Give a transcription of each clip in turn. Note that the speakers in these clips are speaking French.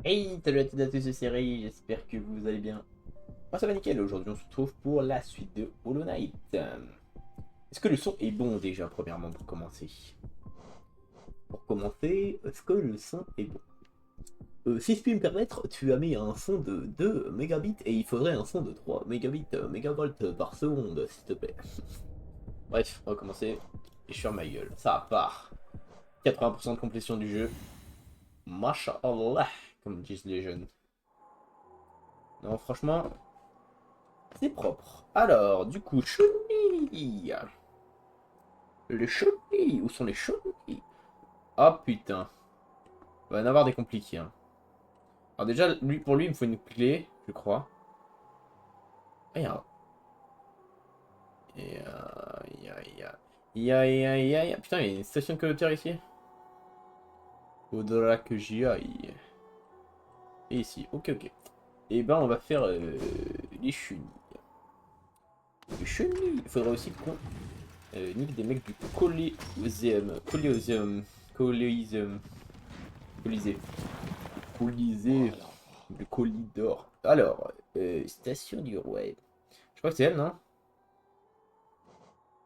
Hey, salut à toutes et à tous, c'est Ray, j'espère que vous allez bien. Moi ça va nickel, aujourd'hui on se retrouve pour la suite de Hollow Knight. Est-ce que le son est bon déjà, premièrement, pour commencer? Est-ce que le son est bon? Si je puis me permettre, tu as mis un son de 2 mégabits et il faudrait un son de 3 mégabits mégavolts par seconde, s'il te plaît. Bref, on va commencer. Et je ferme ma gueule, ça part. 80% de complétion du jeu. Masha'Allah, comme disent les jeunes. Non, franchement, c'est propre. Alors, du coup, chenilles. Les chenilles. Où sont les chenilles? Ah putain. Il va y en avoir des compliqués. Hein. Alors déjà, pour lui, il me faut une clé, je crois. Ah, Putain, il y a une station de communautaire ici. Faudra que j'y aille. Et ici, ok. Et ben, on va faire les chenilles. Les chenilles. Il faudra aussi qu'on nique des mecs du Colosseum. Colosseum. Colisée. Colisée. Le colis d'or. Alors, station du roi. Je crois que c'est elle, non?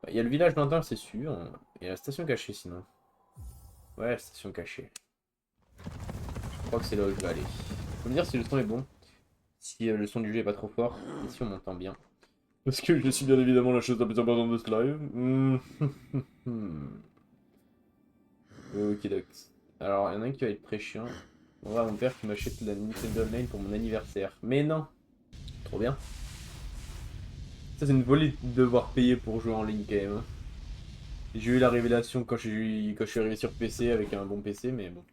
Il y a le village d'Antin, c'est sûr. Et la station cachée, sinon. Ouais, la station cachée. Je crois que c'est là où je vais aller. Faut me dire si le son est bon. Si le son du jeu est pas trop fort. Et si on m'entend bien. Parce que je suis bien évidemment la chose la plus importante de ce live. Ok, d'accord. Alors, il y en a un qui va être très chiant. On va mon père qui m'achète la Nintendo Online pour mon anniversaire. Mais non. Trop bien. Ça, c'est une volée de devoir payer pour jouer en ligne quand même. Hein. J'ai eu la révélation quand je suis arrivé sur PC avec un bon PC, mais bon.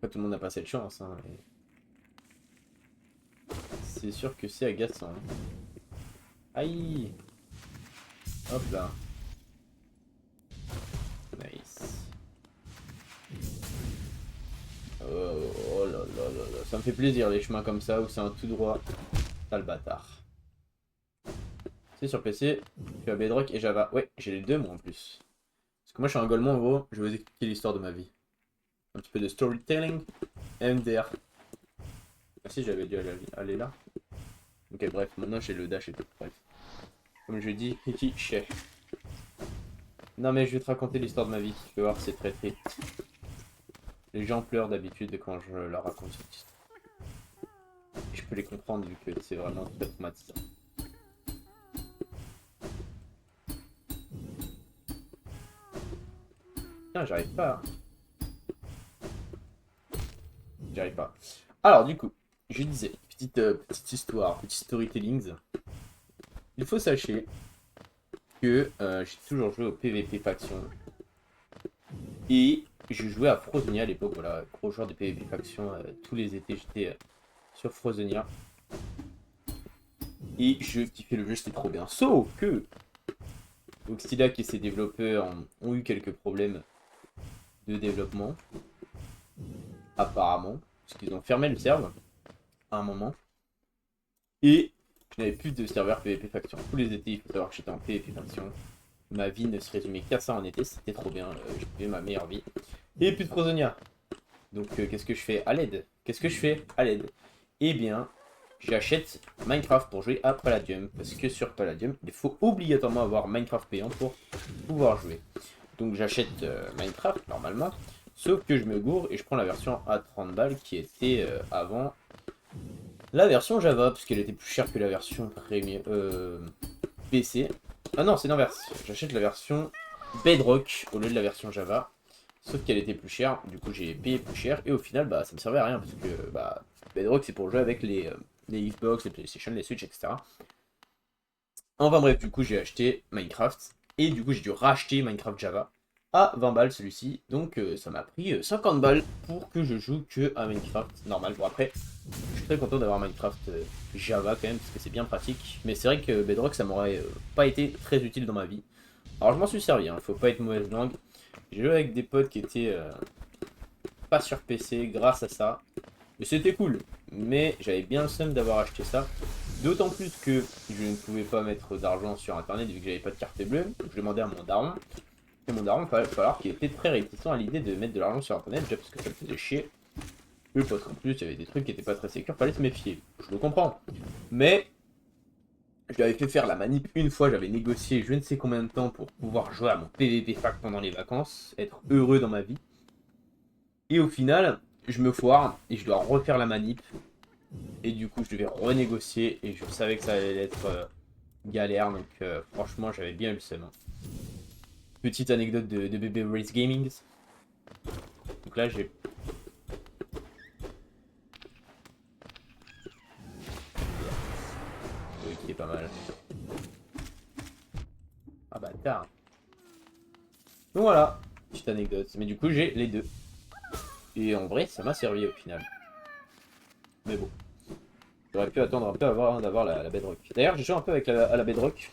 Pas tout le monde n'a pas cette chance. Hein. C'est sûr que c'est agaçant. Hein. Aïe. Hop là. Nice. Oh là là là là. Ça me fait plaisir les chemins comme ça où c'est un tout droit. T'as le bâtard. C'est sur PC, tu as Bedrock et Java. Ouais, j'ai les deux moi en plus. Parce que moi je suis un golemon en gros, je vais vous expliquer l'histoire de ma vie. Un petit peu de storytelling. MDR. Ah si j'avais dû aller là. Ok bref, maintenant j'ai le dash et tout. Bref. Comme je dis, Hiki She. Non mais je vais te raconter l'histoire de ma vie. Tu vas voir, c'est très triste. Les gens pleurent d'habitude quand je leur raconte cette histoire. Et je peux les comprendre vu que c'est vraiment très traumatisant. Putain, j'arrive pas. J'arrive pas. Alors du coup, je disais, petite histoire, petit storytelling. Il faut sachez que j'ai toujours joué au PvP faction. Et je jouais à Frozonia à l'époque, voilà, gros joueur de PvP faction. Tous les étés j'étais sur Frozonia. Et je kiffais le jeu, c'était trop bien. Sauf que Oxylac et ses développeurs ont eu quelques problèmes de développement, apparemment, parce qu'ils ont fermé le serveur à un moment. Et je n'avais plus de serveur PvP faction. Tous les étés, il faut savoir que j'étais en PvP faction. Ma vie ne se résumait qu'à ça en été, c'était trop bien, je vivais ma meilleure vie. Et plus de Frozonia. Donc qu'est-ce que je fais à l'aide? Qu'est-ce que je fais à l'aide? Eh bien, j'achète Minecraft pour jouer à Palladium. Parce que sur Palladium, il faut obligatoirement avoir Minecraft payant pour pouvoir jouer. Donc j'achète Minecraft normalement. Sauf que je me gourre et je prends la version à 30 balles qui était avant la version Java. Parce qu'elle était plus chère que la version premium, PC. Ah non, c'est l'inverse. J'achète la version Bedrock au lieu de la version Java. Sauf qu'elle était plus chère, du coup j'ai payé plus cher et au final bah ça me servait à rien parce que bah Bedrock c'est pour jouer avec les Xbox, les PlayStation, les Switch, etc. Enfin bref, du coup j'ai acheté Minecraft et du coup j'ai dû racheter Minecraft Java à 20 balles celui-ci. Donc ça m'a pris 50 balles pour que je joue que à Minecraft normal. Bon après, je suis très content d'avoir Minecraft Java quand même parce que c'est bien pratique. Mais c'est vrai que Bedrock ça m'aurait pas été très utile dans ma vie. Alors je m'en suis servi, hein, faut pas être mauvaise langue. J'ai joué avec des potes qui étaient pas sur PC grâce à ça. Et c'était cool. Mais j'avais bien le seum d'avoir acheté ça. D'autant plus que je ne pouvais pas mettre d'argent sur internet vu que j'avais pas de carte bleue. Donc je demandais à mon daron. Et mon daron, il va falloir qu'il était très réticent à l'idée de mettre de l'argent sur internet déjà parce que ça me faisait chier. parce qu'en plus, il y avait des trucs qui étaient pas très sécures, fallait se méfier. Je le comprends. Mais, je lui avais fait faire la manip une fois, j'avais négocié je ne sais combien de temps pour pouvoir jouer à mon PvP fac pendant les vacances, être heureux dans ma vie. Et au final, je me foire et je dois refaire la manip. Et du coup, je devais renégocier et je savais que ça allait être galère. Donc, franchement, j'avais bien eu le seum. Petite anecdote de bébé Race Gaming. Donc là, j'ai. Oui, qui est pas mal. Ah bâtard. Donc voilà, petite anecdote. Mais du coup, j'ai les deux. Et en vrai, ça m'a servi au final. Mais bon. J'aurais pu attendre un peu d'avoir la Bedrock. D'ailleurs, j'ai joué un peu avec à la Bedrock.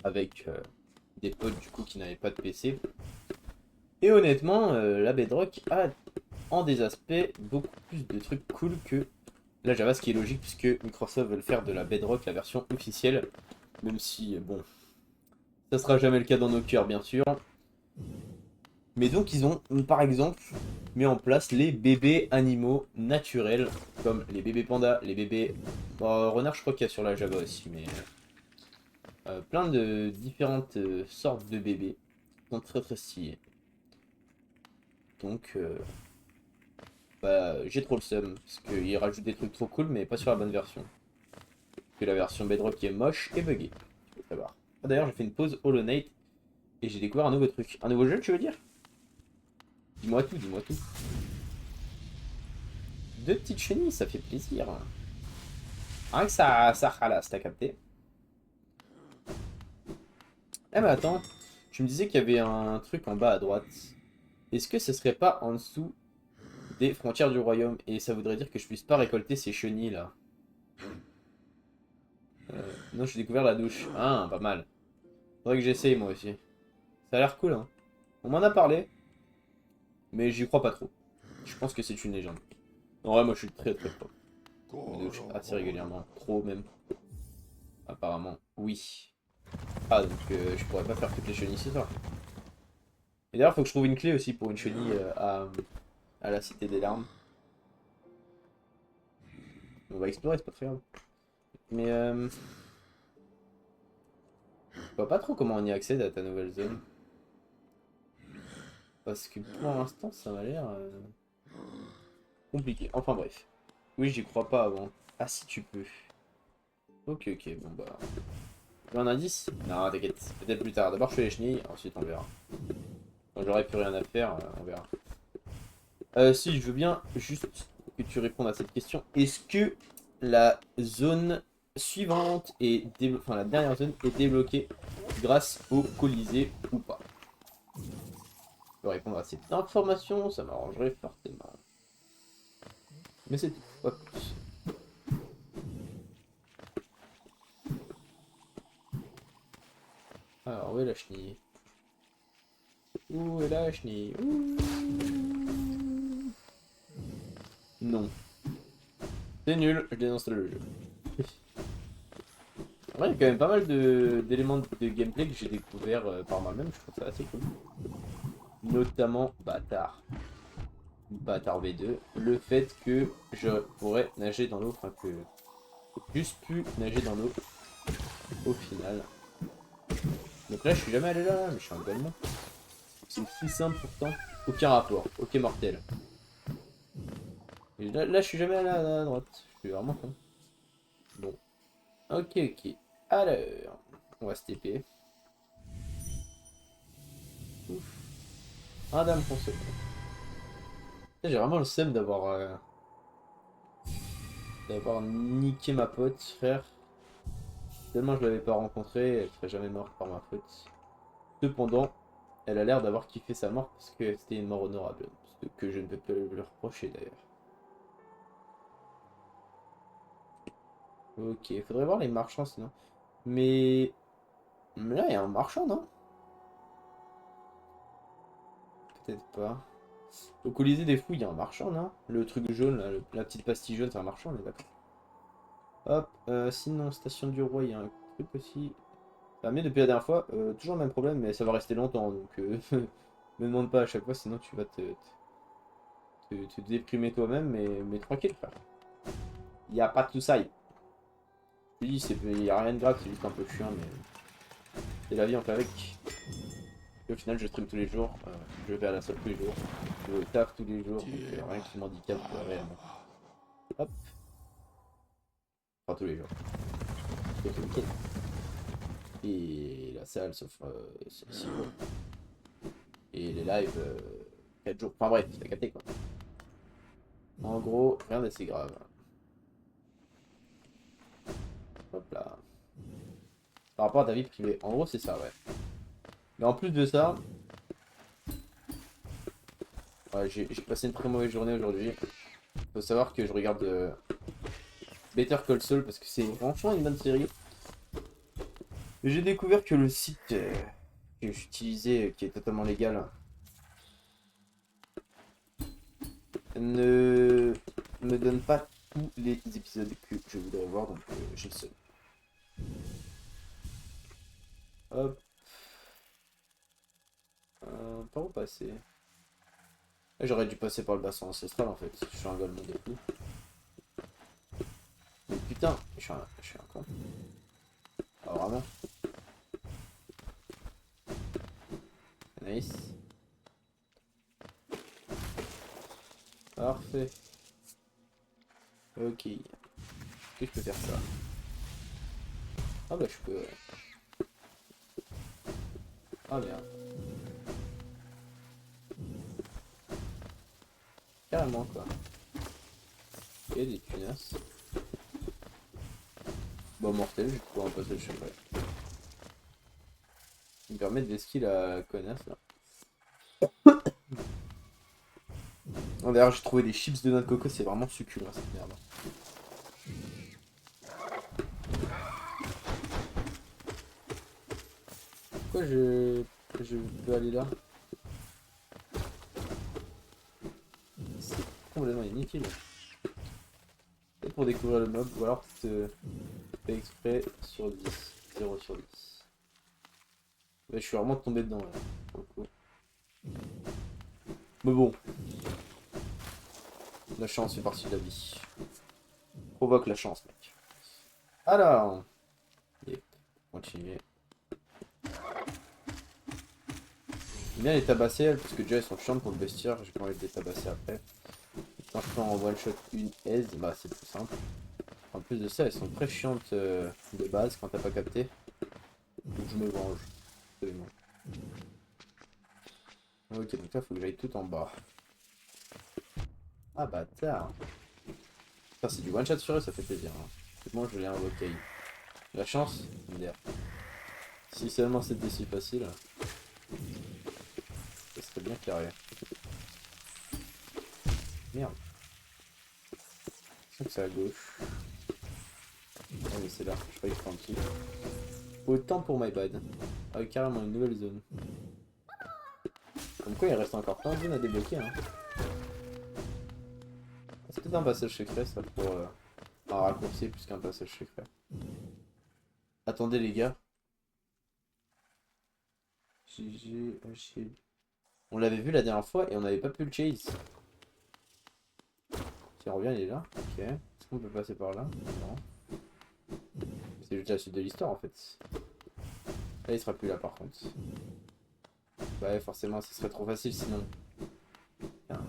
Avec des potes du coup qui n'avaient pas de PC. Et honnêtement, la Bedrock a en des aspects beaucoup plus de trucs cool que la Java, ce qui est logique puisque Microsoft veut le faire de la Bedrock la version officielle. Même si, bon, ça sera jamais le cas dans nos cœurs, bien sûr. Mais donc, ils ont, par exemple, mis en place les bébés animaux naturels, comme les bébés pandas, les bébés renards, je crois qu'il y a sur la Java aussi, mais plein de différentes sortes de bébés qui sont très très stylés. Donc, bah, j'ai trop le seum, parce qu'ils rajoutent des trucs trop cool, mais pas sur la bonne version. Que la version Bedrock qui est moche et buggée, il faut savoir. Ah, d'ailleurs, j'ai fait une pause Hollow Knight, et j'ai découvert un nouveau truc. Un nouveau jeu, tu veux dire? Dis-moi tout, dis-moi tout. Deux petites chenilles, ça fait plaisir. Rien que ça ralasse, t'as capté? Eh mais attends, tu me disais qu'il y avait un truc en bas à droite. Est-ce que ce serait pas en dessous des frontières du royaume? Et ça voudrait dire que je puisse pas récolter ces chenilles là. Non, j'ai découvert la douche. Ah, pas mal. Faudrait que j'essaye moi aussi. Ça a l'air cool, hein. On m'en a parlé, mais j'y crois pas trop. Je pense que c'est une légende. En vrai, moi je suis très très pro. Je me douche assez régulièrement. Trop même. Apparemment, oui. Ah, donc je pourrais pas faire toutes les chenilles ce soir. Et d'ailleurs, faut que je trouve une clé aussi pour une chenille à la Cité des Larmes. On va explorer, c'est pas très grave. Mais je vois pas trop comment on y accède à ta nouvelle zone. Parce que pour l'instant, ça m'a l'air compliqué. Enfin bref. Oui, j'y crois pas avant. Ah si tu peux. Ok, ok, bon bah. Tu veux un indice? Non, t'inquiète. Peut-être plus tard. D'abord je fais les chenilles, ensuite on verra. Quand j'aurai plus rien à faire, on verra. Si, je veux bien juste que tu répondes à cette question. Est-ce que la zone suivante est débloquée, enfin la dernière zone est débloquée grâce au Colisée ou pas? Je peux répondre à cette information, ça m'arrangerait fortement. Mais c'est tout, pas plus. Alors, où est la chenille? Où est la chenille? Ouh. Non. C'est nul, je dénonce le jeu. En vrai, il y a quand même pas mal d'éléments de gameplay que j'ai découvert par moi-même, je trouve ça assez cool. Notamment Bâtard. Bâtard V2. Le fait que je pourrais nager dans l'eau, enfin que juste pu nager dans l'eau au final. Donc là, je suis jamais allé là, mais je suis un golemon. C'est si simple pourtant. Aucun rapport. Ok, mortel. Et là, je suis jamais allé à droite. Je suis vraiment con. Bon. Ok, ok. Alors, on va se TP. Ouf. Un dame consomme. J'ai vraiment le seum d'avoir niqué ma pote, frère. Tellement je l'avais pas rencontrée, elle serait jamais morte par ma faute. Cependant, elle a l'air d'avoir kiffé sa mort parce que c'était une mort honorable. Ce que je ne peux pas le reprocher d'ailleurs. Ok, faudrait voir les marchands sinon. Mais là, il y a un marchand, non? Peut-être pas. Au Colisée des Fous, il y a un marchand, non? Le truc jaune, là, la petite pastille jaune, c'est un marchand, on est d'accord. Hop, sinon, Station du Roi, il y a un truc aussi. Ah, mais depuis la dernière fois, toujours le même problème, mais ça va rester longtemps, donc me demande pas à chaque fois, sinon tu vas te te déprimer toi-même, mais tranquille, frère. Il n'y a pas de tout ça. Je dis, il n'y a rien de grave, c'est juste un peu chiant, mais c'est la vie, on fait avec. Et au final, je stream tous les jours, je vais à la salle tous les jours, je vais au taf tous les jours, donc rien qui m'handicape réellement. Hop. Enfin, tous les jours. Sauf le week-end. Et la salle, sauf 6 jours. Et les lives, 4 jours. Enfin bref, t'as capté quoi. En gros, rien d'assez grave. Hop là. Par rapport à ta vie privée. En gros, c'est ça, ouais. Mais en plus de ça, ouais, j'ai passé une très mauvaise journée aujourd'hui. Faut savoir que je regarde Better Call Saul parce que c'est franchement une bonne série. J'ai découvert que le site que j'utilisais, qui est totalement légal, ne me donne pas tous les épisodes que je voudrais voir, donc j'ai le seul. Hop. Par où passer? J'aurais dû passer par le bassin ancestral en fait. Je suis un golemon de fou. Mais putain, je suis un con. Ah vraiment. Nice. Parfait. Ok. Est-ce que je peux faire ça? Ah bah je peux. Ah merde. Carrément quoi. Ok, des punaises. Bon mortel, je vais pouvoir en passer le cheval. Il me permet d'esquiver la connasse là. Oh, d'ailleurs j'ai trouvé des chips de noix de coco, c'est vraiment succulent cette merde. Pourquoi je peux aller là? C'est complètement inutile. C'est pour découvrir le mob, ou alors tu te fais exprès sur 10. 0 sur 10. Ouais, je suis vraiment tombé dedans là, pour le coup. Mais bon, la chance fait partie de la vie. Provoque la chance, mec. Alors, yep. Continuer. J'aime bien les tabasser elles, parce que déjà elles sont chiantes pour le bestiaire, j'ai pas envie de les tabasser après. Quand je prends en one shot une aise, bah c'est plus simple. En plus de ça, elles sont très chiantes de base quand t'as pas capté. Donc je me venge. Absolument. Ok, donc là faut que j'aille tout en bas. Ah bâtard. Ça c'est du one shot sur eux, ça fait plaisir. Hein. Moi je l'ai invoqué. La chance, MDR. Si seulement c'était si facile, ça serait bien carré. Merde. Je crois que c'est à gauche. Ah mais c'est là, je croyais que c'était en dessous. Autant pour my bad. Ah oui, carrément une nouvelle zone. Comme quoi il reste encore plein de zones à débloquer. Hein. C'est peut-être un passage secret ça pour un raccourci plus qu'un passage secret. Attendez les gars. On l'avait vu la dernière fois et on n'avait pas pu le chase. Si on revient, il est là. Ok. Est-ce qu'on peut passer par là? Non. C'est juste la suite de l'histoire en fait. Là il sera plus là par contre. Bah ouais, forcément ce serait trop facile sinon. Tiens.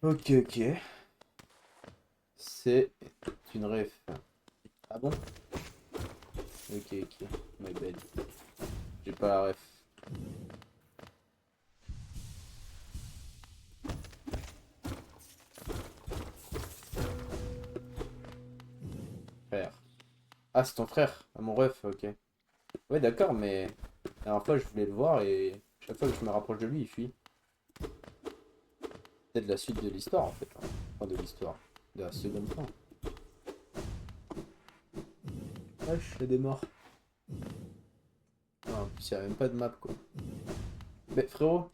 Ok ok. C'est une ref. Ah bon? Ok ok. My bad. J'ai pas la ref. Frère. Ah c'est ton frère. Ah mon ref, ok. Ouais d'accord mais la dernière fois je voulais le voir et chaque fois que je me rapproche de lui il fuit. Peut-être la suite de l'histoire en fait. Hein. Enfin de l'histoire. De la seconde fois. Wesh, il y a des morts. Non, en plus il n'y a même pas de map quoi. Mais frérot.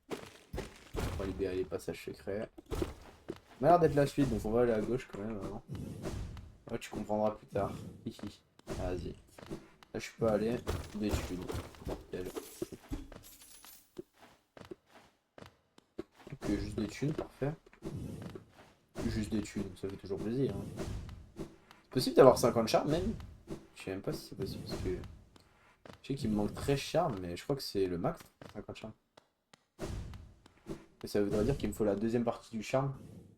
On va libérer les passages secrets. Il m'a l'air d'être la suite donc on va aller à gauche quand même avant. Ouais, tu comprendras plus tard. Hihi. Vas-y. Là, je peux aller des thunes. Bordel. Donc, juste des thunes, parfait. Juste des thunes, ça fait toujours plaisir. Hein. C'est possible d'avoir 50 charmes même? Je sais même pas si c'est possible parce que. Je sais qu'il me manque 13 charmes, mais je crois que c'est le max, 50 charmes. Et ça voudrait dire qu'il me faut la deuxième partie du charme.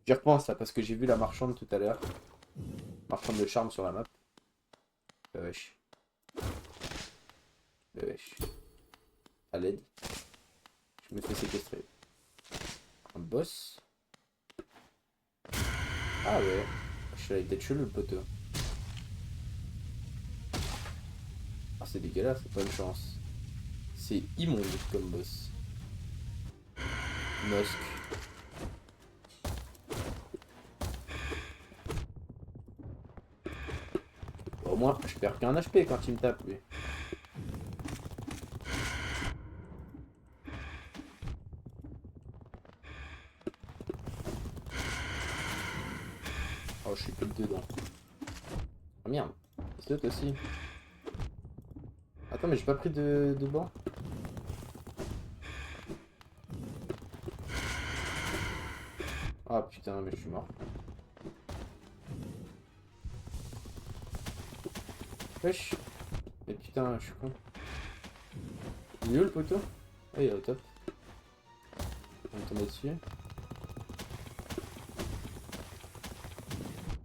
J'y repense là parce que j'ai vu la marchande tout à l'heure. Marchande de charme sur la map. Wesh. Wesh. À l'aide. Je me fais séquestrer. Un boss. Ah ouais. Je suis allé peut-être chelou le poteau. Ah c'est dégueulasse, c'est pas une chance. C'est immonde comme boss. Nosk. Au moins, je perds qu'un HP quand il me tape lui. Oh, je suis plus dedans. Ah merde. C'est aussi. Attends, mais j'ai pas pris de banc. Ah putain, mais je suis mort. Wesh. Mais putain, je suis con. Il est où le poteau? Ah, il est au top. On va tomber dessus.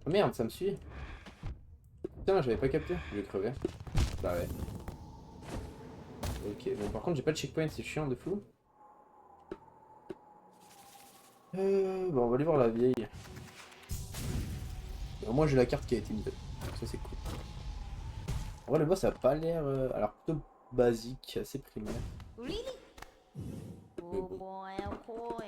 Oh merde, ça me suit. Putain, j'avais pas capté. Je vais crever. Bah ouais. Ok, bon, par contre, j'ai pas de checkpoint, c'est chiant de fou. Bon, on va aller voir la vieille. Au moins, j'ai la carte qui a été mise. Ça, c'est cool. En vrai, le boss a pas l'air. Alors, plutôt basique, assez primaire. Really? Mais Oh bon. boy, oh boy.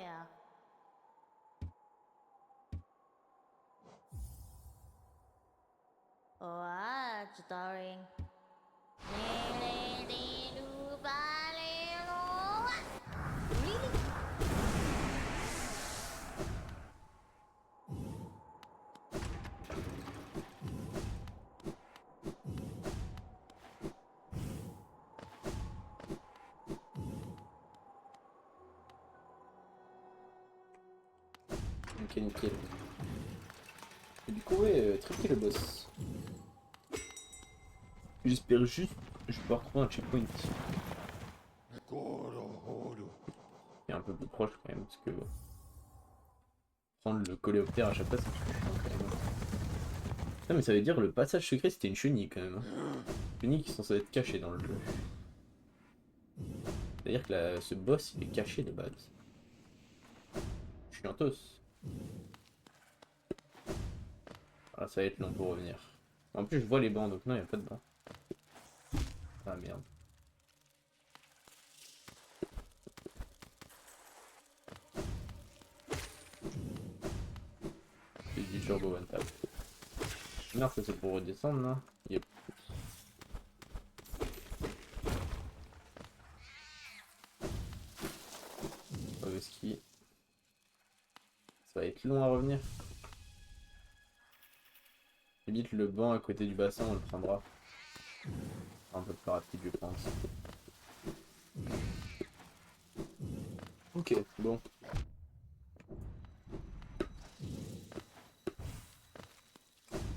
Oh, starring. Really? Ok, nickel. Et du coup, ouais, triquer le boss. J'espère juste que je vais pouvoir trouver un checkpoint. Et un peu plus proche quand même, parce que prendre le coléoptère à chaque fois, c'est chiant quand même. Non, mais ça veut dire le passage secret, c'était une chenille quand même. Hein. Chenille qui est censée être cachée dans le jeu. C'est-à-dire que ce boss, il est caché de base. Chiantos. Ah, ça va être long pour revenir. En plus, je vois les bancs, donc non, il n'y a pas de bancs. Ah merde. C'est du turbo one tap. Merde, ça c'est pour redescendre là. Yep. Mauvais ski. Ça va être long à revenir. Limite le banc à côté du bassin, on le prendra. Un peu plus rapide, je pense. Ok, bon.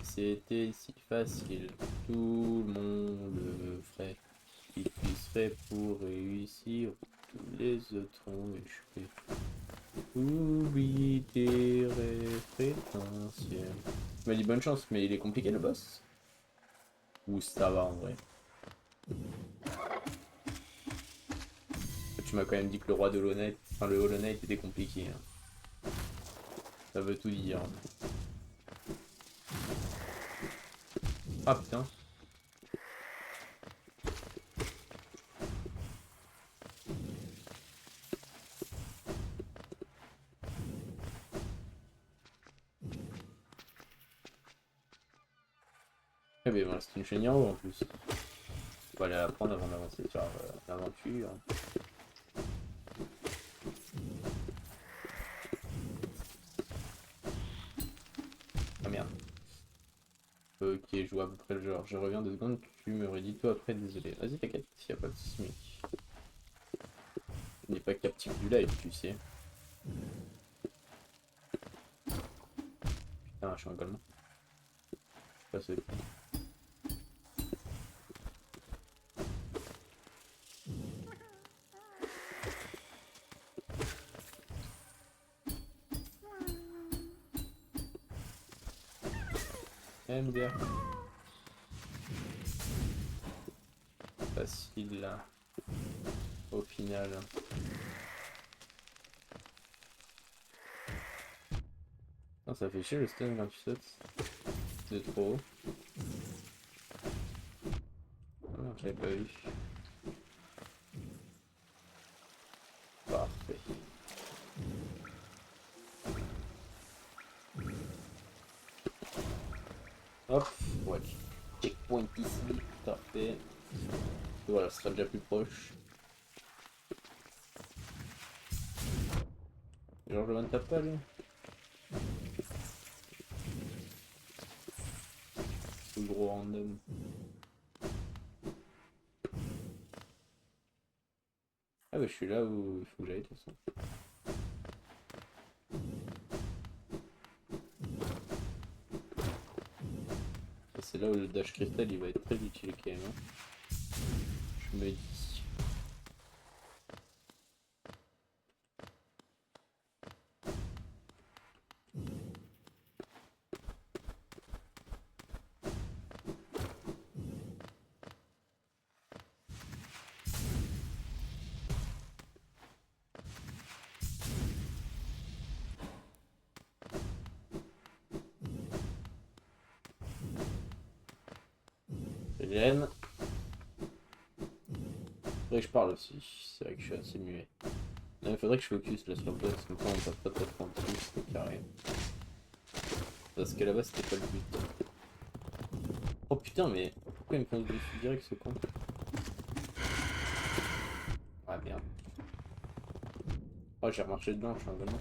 C'était si facile. Tout le monde le ferait. Il serait pour réussir. Tous les autres ont échoué. Oublie tes rêves prétentiels. Tu m'as dit bonne chance, mais il est compliqué le boss? Ou ça va en vrai? Tu m'as quand même dit que le roi de Hollow Knight, enfin le Hollow Knight était compliqué. Hein. Ça veut tout dire. Ah putain. Eh ben voilà, c'est une chaîne en haut en plus. On va aller la prendre avant d'avancer sur l'aventure. Ah merde. après le genre, je reviens 2 secondes, tu me redis tout après, désolé. Vas-y, t'inquiète, y a pas de soucis, mec. Je n'ai pas captif du live, tu sais. Putain, je suis un golemon. Je sais pas ce MDR. Facile là. Au final. Non, ça fait chier le stun quand tu sautes. C'est trop haut. Ah, j'avais pas vu. Parfait. Hop, ouais. Checkpoint ici, parfait. Et voilà, ce sera déjà plus proche. Genre je ne tape pas lui. Tout gros random. Ah bah je suis là où il faut que j'aille de toute façon. C'est là où le dash cristal il va être très utile quand même. Hein. Je me dis. J'aime. Faudrait que je parle aussi, c'est vrai que je suis assez muet. Il faudrait que je focus là sur le boss, comme ça on passe pas trop en dessous, c'est carré. Parce que là-bas c'était pas le but. Oh putain mais pourquoi il me fonce dessus direct ce con? Ah merde. Oh j'ai remarché dedans, je suis un gamin.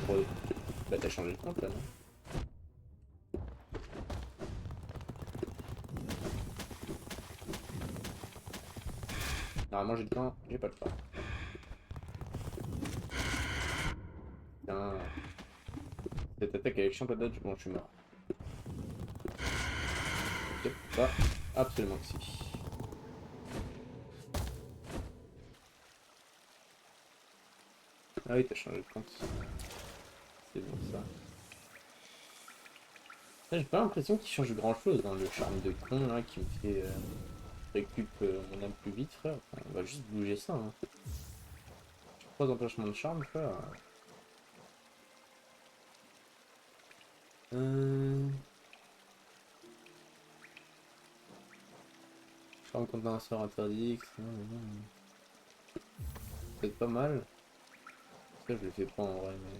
Oh. Bah t'as changé de compte là non? Normalement j'ai le temps, j'ai pas le temps. Putain. Cette attaque avec chiant à dodge, bon je suis mort. Ok, pas absolument que si. Ah oui t'as changé de compte. C'est bon ça. J'ai pas l'impression qu'il change grand chose dans le charme de con là qui me fait récup mon âme plus vite frère. Enfin, on va juste bouger ça. Hein. 3 empêchements de charme frère. Charme contre un sort interdit. Peut-être pas mal. Ça je le fais pas en vrai mais.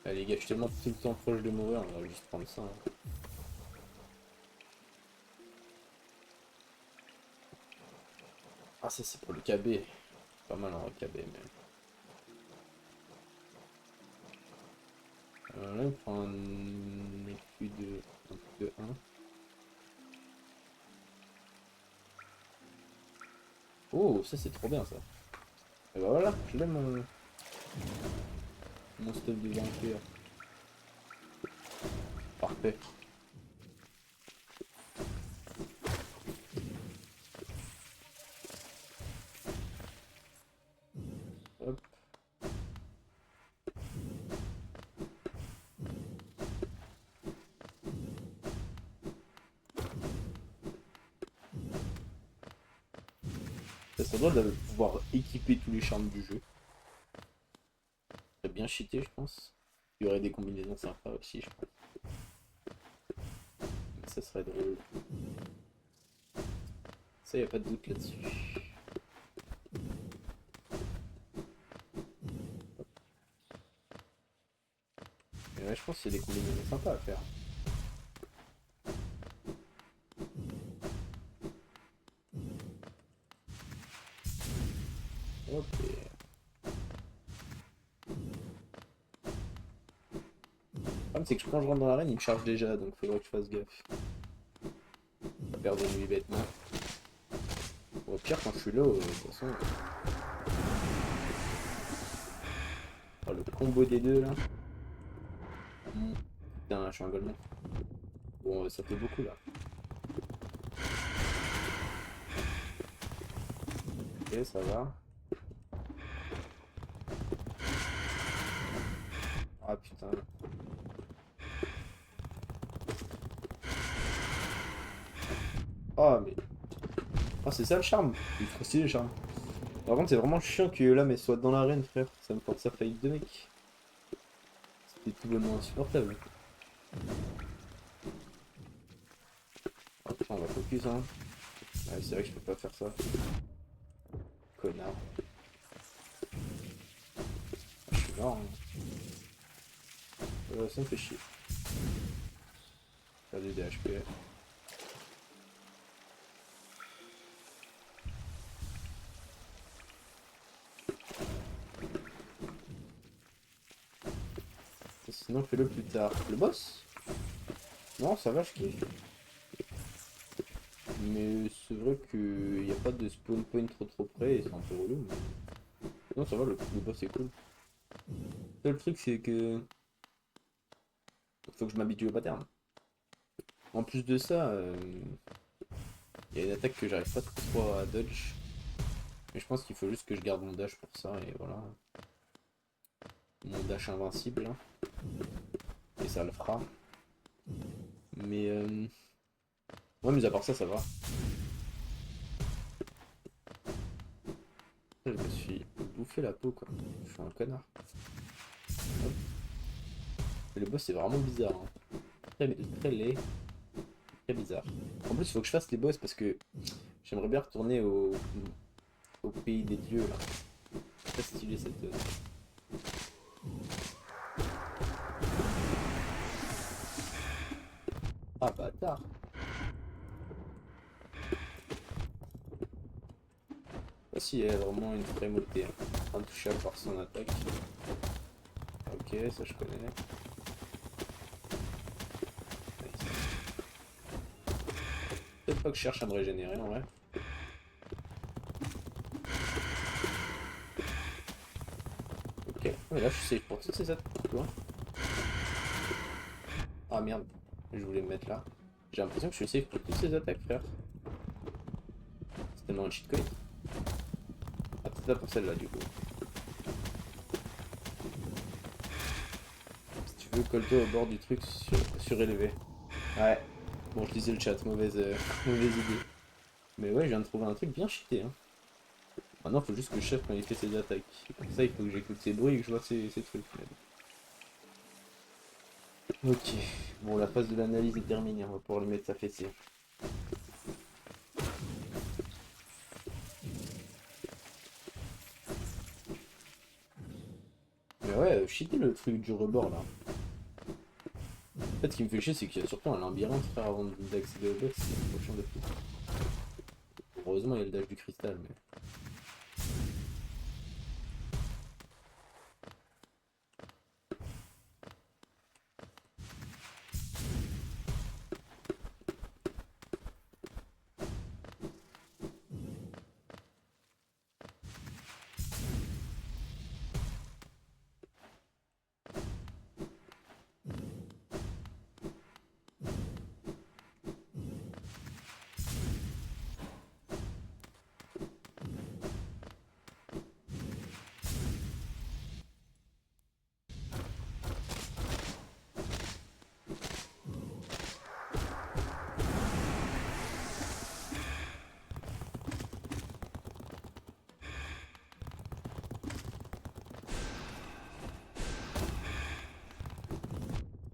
Allez les gars, je suis tellement tout le temps proche de mourir, on va juste prendre ça. Hein. Ah ça c'est pour le KB. Pas mal en KB mais. Là il prend un écu de 1. Oh ça c'est trop bien ça. Et bah voilà, je l'ai mon stuff de vampire. Parfait. Hop. Ça serait drôle de pouvoir équiper tous les charmes du jeu. C'est bien cheaté, je pense. Il y aurait des combinaisons sympas aussi, je pense. Mais ça serait drôle. Ça, y a pas de doute là-dessus. Mais ouais, je pense qu'il y a des combinaisons sympas à faire. Ok. problème, c'est que quand je rentre dans l'arène, il me charge déjà, donc faudrait que je fasse gaffe. Pas perdre de nuit bêtement. Au pire, quand je suis là, de toute façon. Oh, le combo des deux là. Putain, je suis un golemon. Bon, ça fait beaucoup là. Ok, ça va. Ah putain. Oh, mais. Oh, c'est ça le charme. Il est trop stylé le charme. Par contre, c'est vraiment chiant que là, mais soit dans l'arène, frère. Ça me porte sa faillite de mec. C'était tout bonnement insupportable. Après, on va focus, hein. Ah, c'est vrai que je peux pas faire ça. Connard. Ah, je suis mort, hein. Ça me fait chier. Faire des DHP. Et sinon, fais-le plus tard. Le boss? Non, ça va, je kiffe. Mais c'est vrai qu'il n'y a pas de spawn point trop près et c'est un peu relou. Mais... non, ça va, le boss est cool. Le seul truc, c'est que. Faut que je m'habitue au pattern. En plus de ça, il y a une attaque que j'arrive pas trop à dodge. Mais je pense qu'il faut juste que je garde mon dash pour ça et voilà. Mon dash invincible. Hein. Et ça le fera. Mais ouais, mais à part ça, ça va. Je me suis bouffé la peau quoi. Je suis un connard. Hop. Et le boss c'est vraiment bizarre. Hein. Très laid. Très bizarre. En plus, il faut que je fasse les boss parce que j'aimerais bien retourner au pays des dieux là. Très stylé cette zone. Ah bâtard. Je sais pas si elle a vraiment une primauté. Hein. Intouchable par son attaque. Ok, ça je connais. Peut-être pas que je cherche à me régénérer en vrai. Ok, mais là je suis safe pour toutes ces attaques pour toi. Ah merde, je voulais me mettre là. J'ai l'impression que je suis safe pour toutes ces attaques, frère. C'est tellement un cheat code. Ah, peut-être pas pour celle-là du coup. Si tu veux, colle-toi au bord du truc surélevé. Ouais. Bon, je lisais le chat, mauvaise, mauvaise idée. Mais ouais, je viens de trouver un truc bien cheaté. Hein. Maintenant, faut juste que je sache quand il fait ses attaques. Pour ça, il faut que j'écoute ses bruits et que je vois ses trucs. Ok. Bon, la phase de l'analyse est terminée. On va pouvoir lui mettre sa fessée. Mais ouais, cheaté le truc du rebord là. En fait, ce qui me fait chier, c'est qu'il y a surtout un labyrinthe, frère, avant d'accéder au boss. C'est trop chiant de fou. Heureusement, il y a le dash du cristal, mais.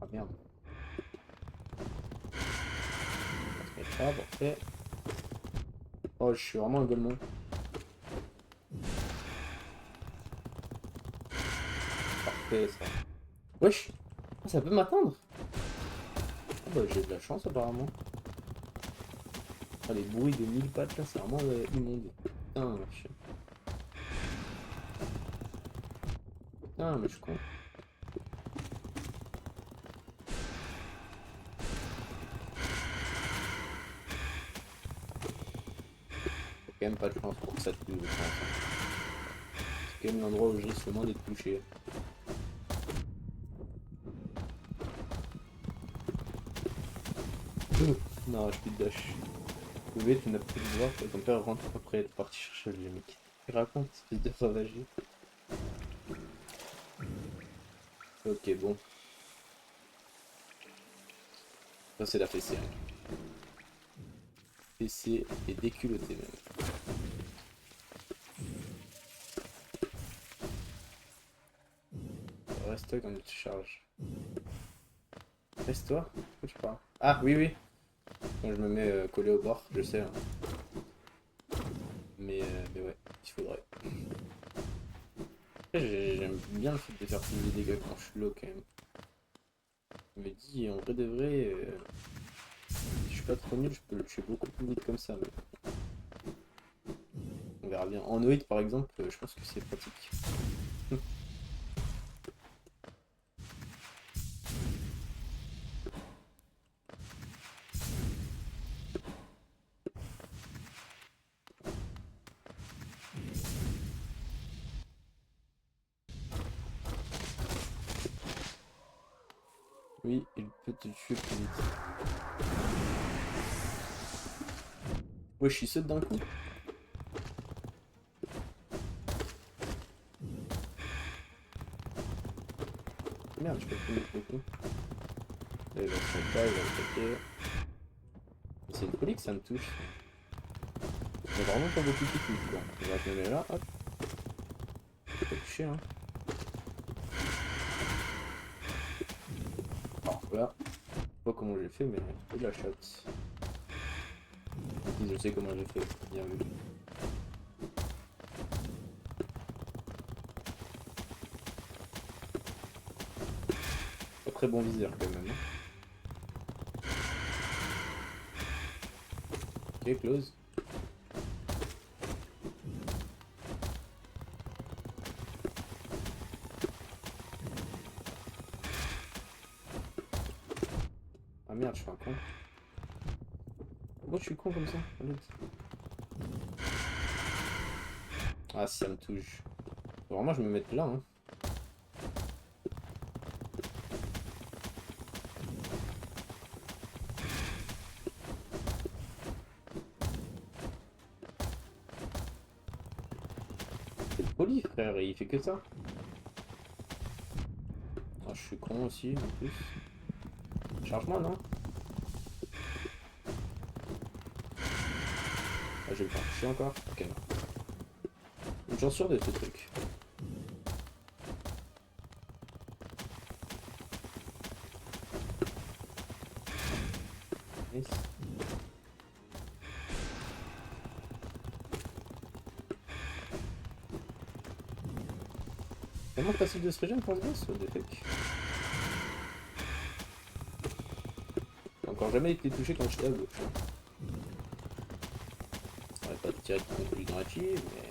Ah merde. On va se mettre là, parfait. Oh, je suis vraiment un golemon. Parfait, ça. Wesh! Ah, ça peut m'atteindre? Ah bah, j'ai de la chance, apparemment. Ah, les bruits de 1000 pattes, là, c'est vraiment immonde. Putain, wesh. Putain, mais je suis con. quand même pas de chance pour que ça te touche, je pense. Hein. C'est quand même l'endroit où je risque le moins d'être touché. Non, je suis de dash. Oui, tu n'as plus de voir, ton père rentre après être parti chercher le mec. Il raconte, espèce de ravagé. Ok, bon. Ça, c'est la fessée. Hein. Fessée et déculottée même. Reste-toi quand tu charges. Reste-toi? Pourquoi tu parles? Ah, oui, oui. Quand je me mets collé au bord, je sais. Hein. Mais ouais, il faudrait. Après, j'aime bien le fait de faire plus de dégâts quand je suis low quand même. Je me dis, en vrai de vrai, si je suis pas trop nul, je peux le tuer beaucoup plus vite comme ça. Mais on verra bien. En Noid par exemple, je pense que c'est pratique. Oui, il peut te tuer plus vite. Ouais, je suis saute d'un coup. Merde, je peux plus mettre beaucoup. Là, il va se mettre là, il va attaquer. C'est une folie que ça me touche. Il y a vraiment pas beaucoup qui touchent quoi. Là, je me mets là, hop. Je peux toucher hein. Alors voilà. Je sais pas comment j'ai fait, mais j'ai de la chatte. Je sais comment j'ai fait. Bien vu. Pas très bon viseur quand même. Hein. Ok, close. Ah merde, je suis un con. Pourquoi je suis con comme ça? Ah, si ça me touche. Faut vraiment, je me mette là. Hein. C'est poli, frère, et il fait que ça. Ah, je suis con aussi, en plus. Charge-moi, non? Ah, je vais le faire toucher encore. Ok, non. J'en suis sûr de ce truc. Nice. Tellement facile de se régénérer pour ce boss, what the fuck. J'ai encore jamais été touché quand j'étais à gauche. On va pas tirer de conclusion hâtive, mais...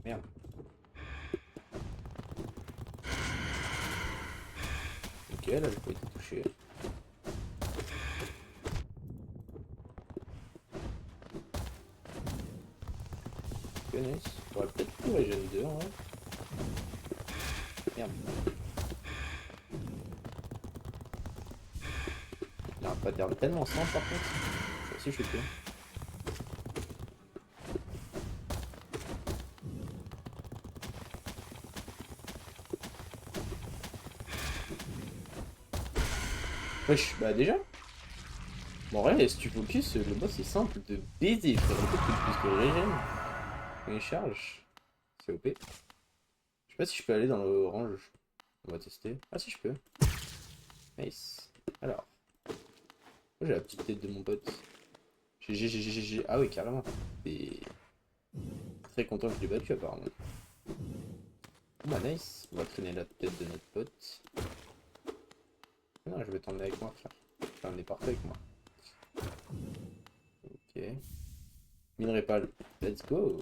Merde. Ok, là j'ai pas été touché. Ok, nice. On va peut-être plus régénérer 2 en vrai. Merde. Il a pas l'air tellement simple par contre. Je suis aussi choqué. Wesh, bah déjà. Bon, en vrai, si tu focus, le boss est simple de baiser, frère. Le fait que tu puisses le régène quand il charge, c'est OP. Je sais pas si je peux aller dans le orange. On va tester. Ah si je peux. Nice. Alors. Moi j'ai la petite tête de mon pote. GG. Ah oui carrément. Et très content que je l'ai battu apparemment. Bah nice. On va traîner la tête de notre pote. Non, je vais t'emmener avec moi frère. Je vais t'emmener partout avec moi. Ok. Minerai pâle. Let's go.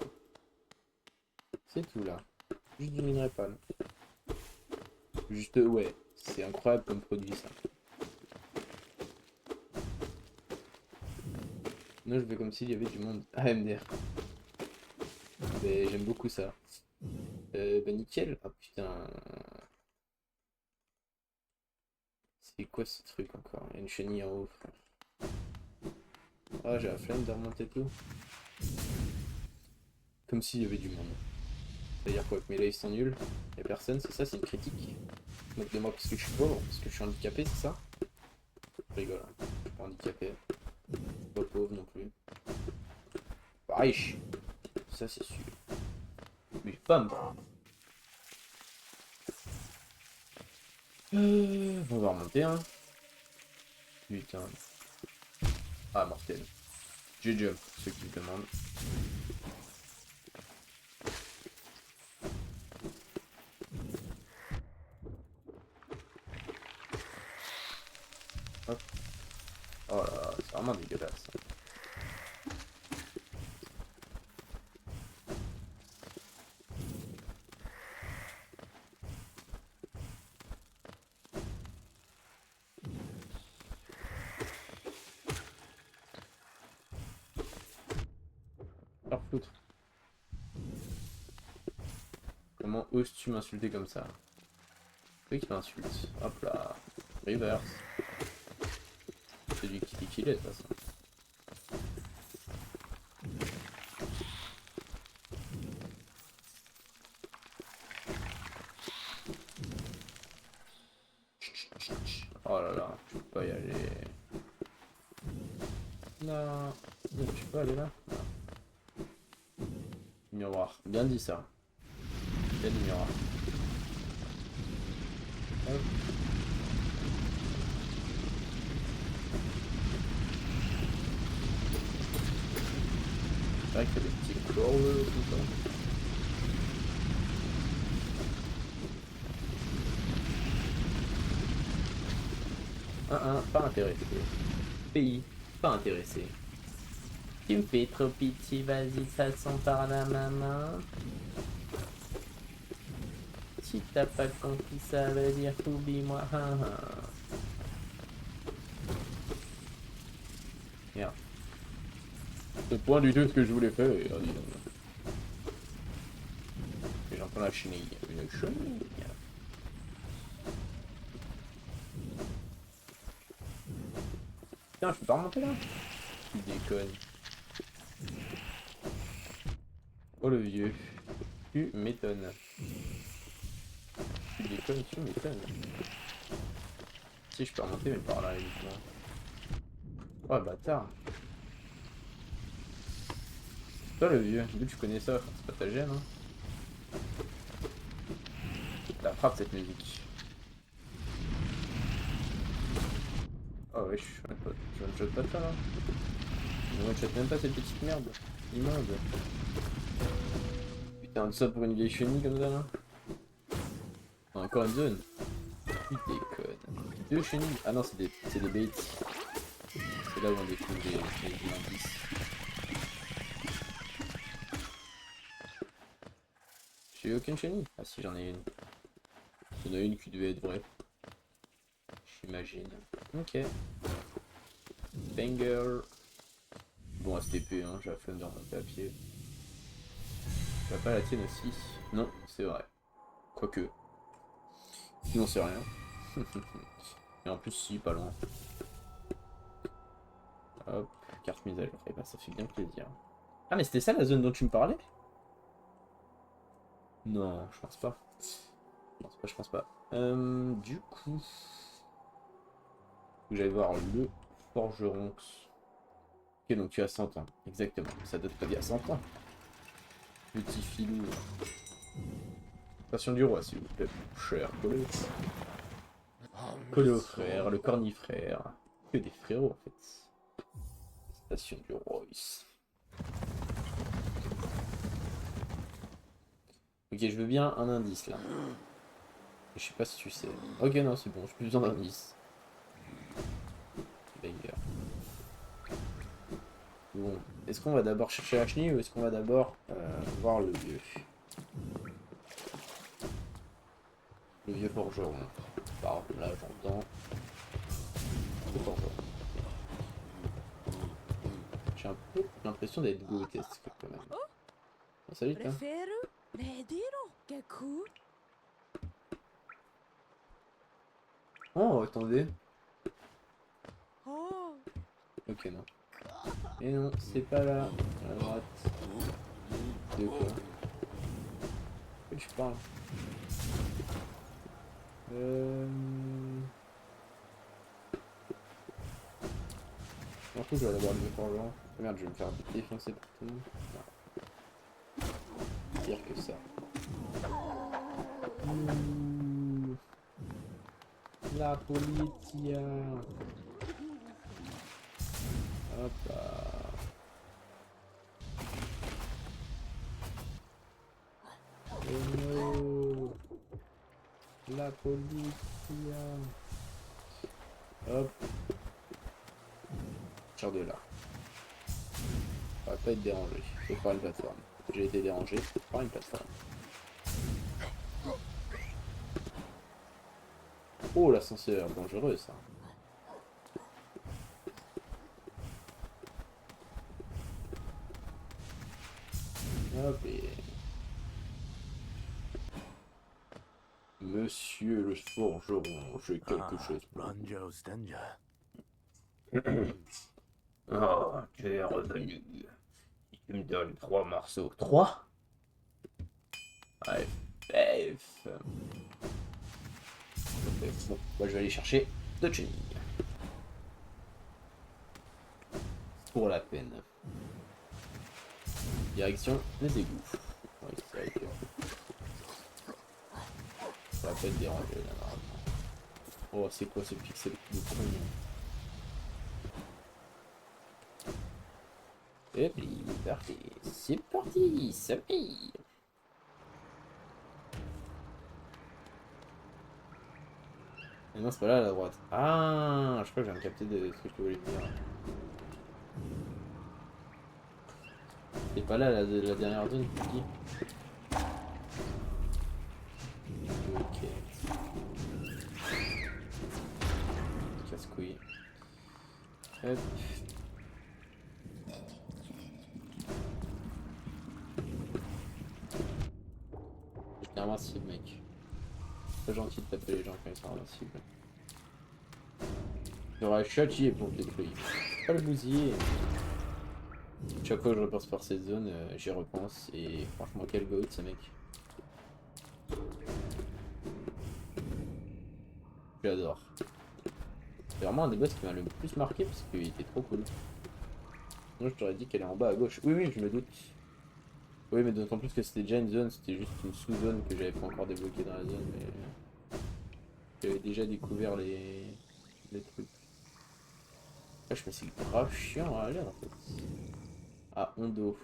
C'est tout là. Juste du minerai pâle. Juste ouais. C'est incroyable comme produit ça. Moi je fais comme s'il y avait du monde. Ah, MDR. Mais j'aime beaucoup ça. Bah nickel. Ah putain. C'est quoi ce truc encore? Il y a une chenille en haut, frère. Ah, j'ai la flemme de remonter tout. Comme s'il y avait du monde. C'est-à-dire quoi? Que mes lives sont nuls? Y'a personne, c'est ça? C'est une critique? Moque de moi parce que je suis pauvre? Parce que je suis handicapé, c'est ça? Je rigole, hein. Je suis pas handicapé. Pas pauvre non plus. Pas riche. Ça c'est sûr. Mais pas me prendre. On va remonter, hein. Putain. Ah, mortel. J'ai jump, ceux qui me demandent. Hop. Oh là là, c'est vraiment dégueulasse. Leur foutre. Comment oses-tu m'insulter comme ça? C'est qui m'insulte. Hop là. Reverse. C'est lui qui dit qu'il est de toute façon. Oh là là, je peux pas y aller. Non. Je peux pas aller là? Non. Miroir. Bien dit ça. Bien dit miroir. Hop. C'est vrai qu'il y a des petits corps tout ça. Pas intéressé. Pays, pas intéressé. Tu me fais trop pitié, vas-y, ça sent par la main. Si t'as pas compris, ça veut dire oublie-moi. Merde. C'est point du tout ce que je voulais faire. Et j'entends la chenille. Une chenille. Putain, je peux pas remonter là? Tu déconnes. Oh le vieux. Tu m'étonnes. Tu déconnes, tu m'étonnes. Si je peux remonter, mais par là uniquement. Oh bâtard. Toi le vieux, d'où tu connais ça? C'est pas ta gêne, hein? La frappe cette musique. Oh wesh, je one-shot pas ça là. Je one-shot même pas cette petite merde. Immonde. Putain, tout ça pour une vieille chenille comme ça là. Encore une zone. Tu déconnes. Deux chenilles. Ah non, c'est des baits. C'est là où on découvre les indices. J'ai eu aucune chenille? Ah si, j'en ai une. Il y en a une qui devait être vraie. J'imagine. Ok. Banger. Bon, STP, hein, j'ai la flemme de remonter à pied. Tu vas pas la tienne aussi? Non, c'est vrai. Quoique. Sinon, c'est rien. Et en plus, si, pas loin. Hop, carte mise à jour. Et bah, ça fait bien plaisir. Ah, mais c'était ça la zone dont tu me parlais? Non, je pense pas. Je pense pas. Du coup, j'allais voir le forgeron. Ok, donc tu as 100 ans. Exactement. Ça date pas d'il y a 100 ans. Petit filou. Passion du roi, s'il vous plaît. Cher Colo. Colo frère, le cornifrère. Que des frérots en fait. Station du Royce. Ok, je veux bien un indice là. Je sais pas si tu sais. Ok, non, c'est bon, j'ai plus besoin d'indice. Banger. Bon, est-ce qu'on va d'abord chercher la chenille ou est-ce qu'on va d'abord voir le vieux? Le vieux forgeron. Par là, j'entends. Le forgeron. J'ai un peu l'impression d'être grotesque quand même. Bon, salut toi. Prefiro Nediro Geku. Oh, attendez. Oh, Ok, non. Et non, c'est pas là. À droite. De quoi? De quoi tu parles? En tout, je vais aller voir le mec en genre. Ah, merde, je vais me faire défoncer par tout le monde. Non. Pire que ça. Ouh. La politia. Hop là. Oh no. La politia. Hop. Tire de là. On va pas être dérangé. Sauf par une plateforme. J'ai été dérangé par une plateforme. Oh, l'ascenseur, dangereux ça. Hop et... Monsieur le forgeron, j'ai quelque chose pour vous. Ranjo's danger. Oh, tu es revenu. Tu me donnes 3 morceaux. 3? Ouais, bref. Bon, moi je vais aller chercher 2 chenilles. Pour la peine. Direction les égouts. Ouais, c'est vrai que... Ça va pas être dérangé là normalement. Oh, c'est quoi ce pixel de con? Et puis, parti. C'est parti, ça paye. Mais non, c'est pas là à la droite. Ah, je crois que j'ai capté de ce que je voulais dire. C'est pas là la dernière zone, tu dis? Ok. Casse-couille. Hop. J'étais invincible, mec. C'est pas gentil de taper les gens quand ils sont invincibles. J'aurais châtié pour le détruire. Pas le bousiller. Chaque fois que je repasse par cette zone, j'y repense et franchement quel goat ce mec. J'adore. C'est vraiment un des boss qui m'a le plus marqué parce qu'il était trop cool. Sinon je t'aurais dit qu'elle est en bas à gauche. Oui oui je me doute. Oui mais d'autant plus que c'était déjà une zone, c'était juste une sous-zone que j'avais pas encore débloquée dans la zone mais j'avais déjà découvert les trucs. Wesh mais c'est grave chiant à aller en fait. Ah Hondo.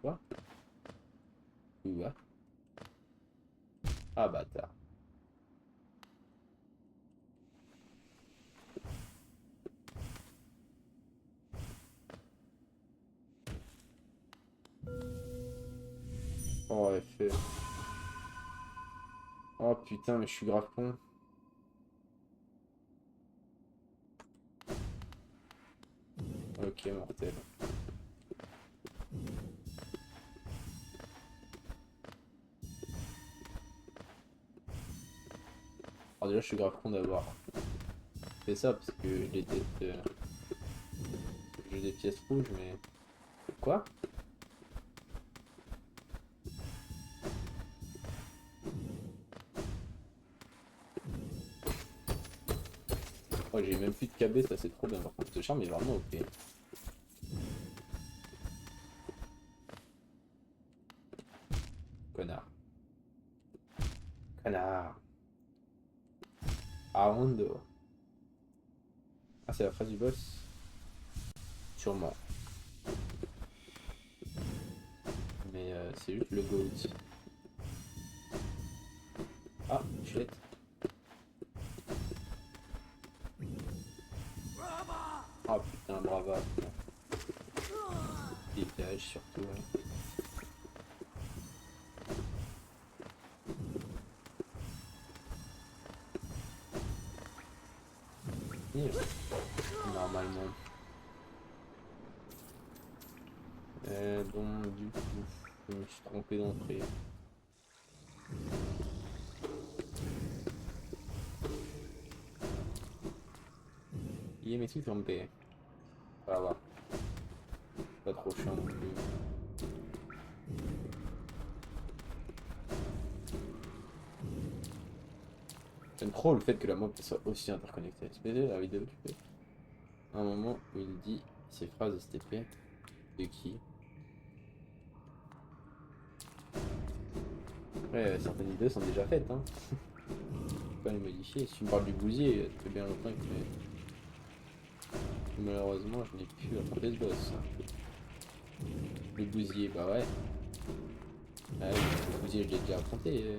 Quoi? Quoi? Ah bâtard. Oh FF. Oh putain mais je suis grave con. Ok mortel. Alors déjà je suis grave con d'avoir fait ça parce que je déteste j'ai des pièces rouges mais... Quoi? Oh j'ai même plus de KB, ça c'est trop bien par contre ce charme est vraiment OP. Connard. Connard. Ah Hondo. Ah c'est la phrase du boss? Sûrement. Mais c'est juste le GOAT. Ah, chouette. Ah putain, brava. Dégage surtout. Ouais. Et, normalement. Bon, du coup, je me suis trompé d'entrée. Il me suis trompé. Ça va. Pas trop chiant non plus. J'aime trop le fait que la map soit aussi interconnectée. SPD, la vidéo, tu fais. Un moment où il dit ces phrases STP. De qui? Ouais, certaines vidéos sont déjà faites, hein. Faut pas les modifier. Si tu me parles du bousier, ça fait bien longtemps que malheureusement je n'ai plus attrapé ce boss. Le bousier, bah ouais. Ah oui, le bousier je l'ai déjà affronté.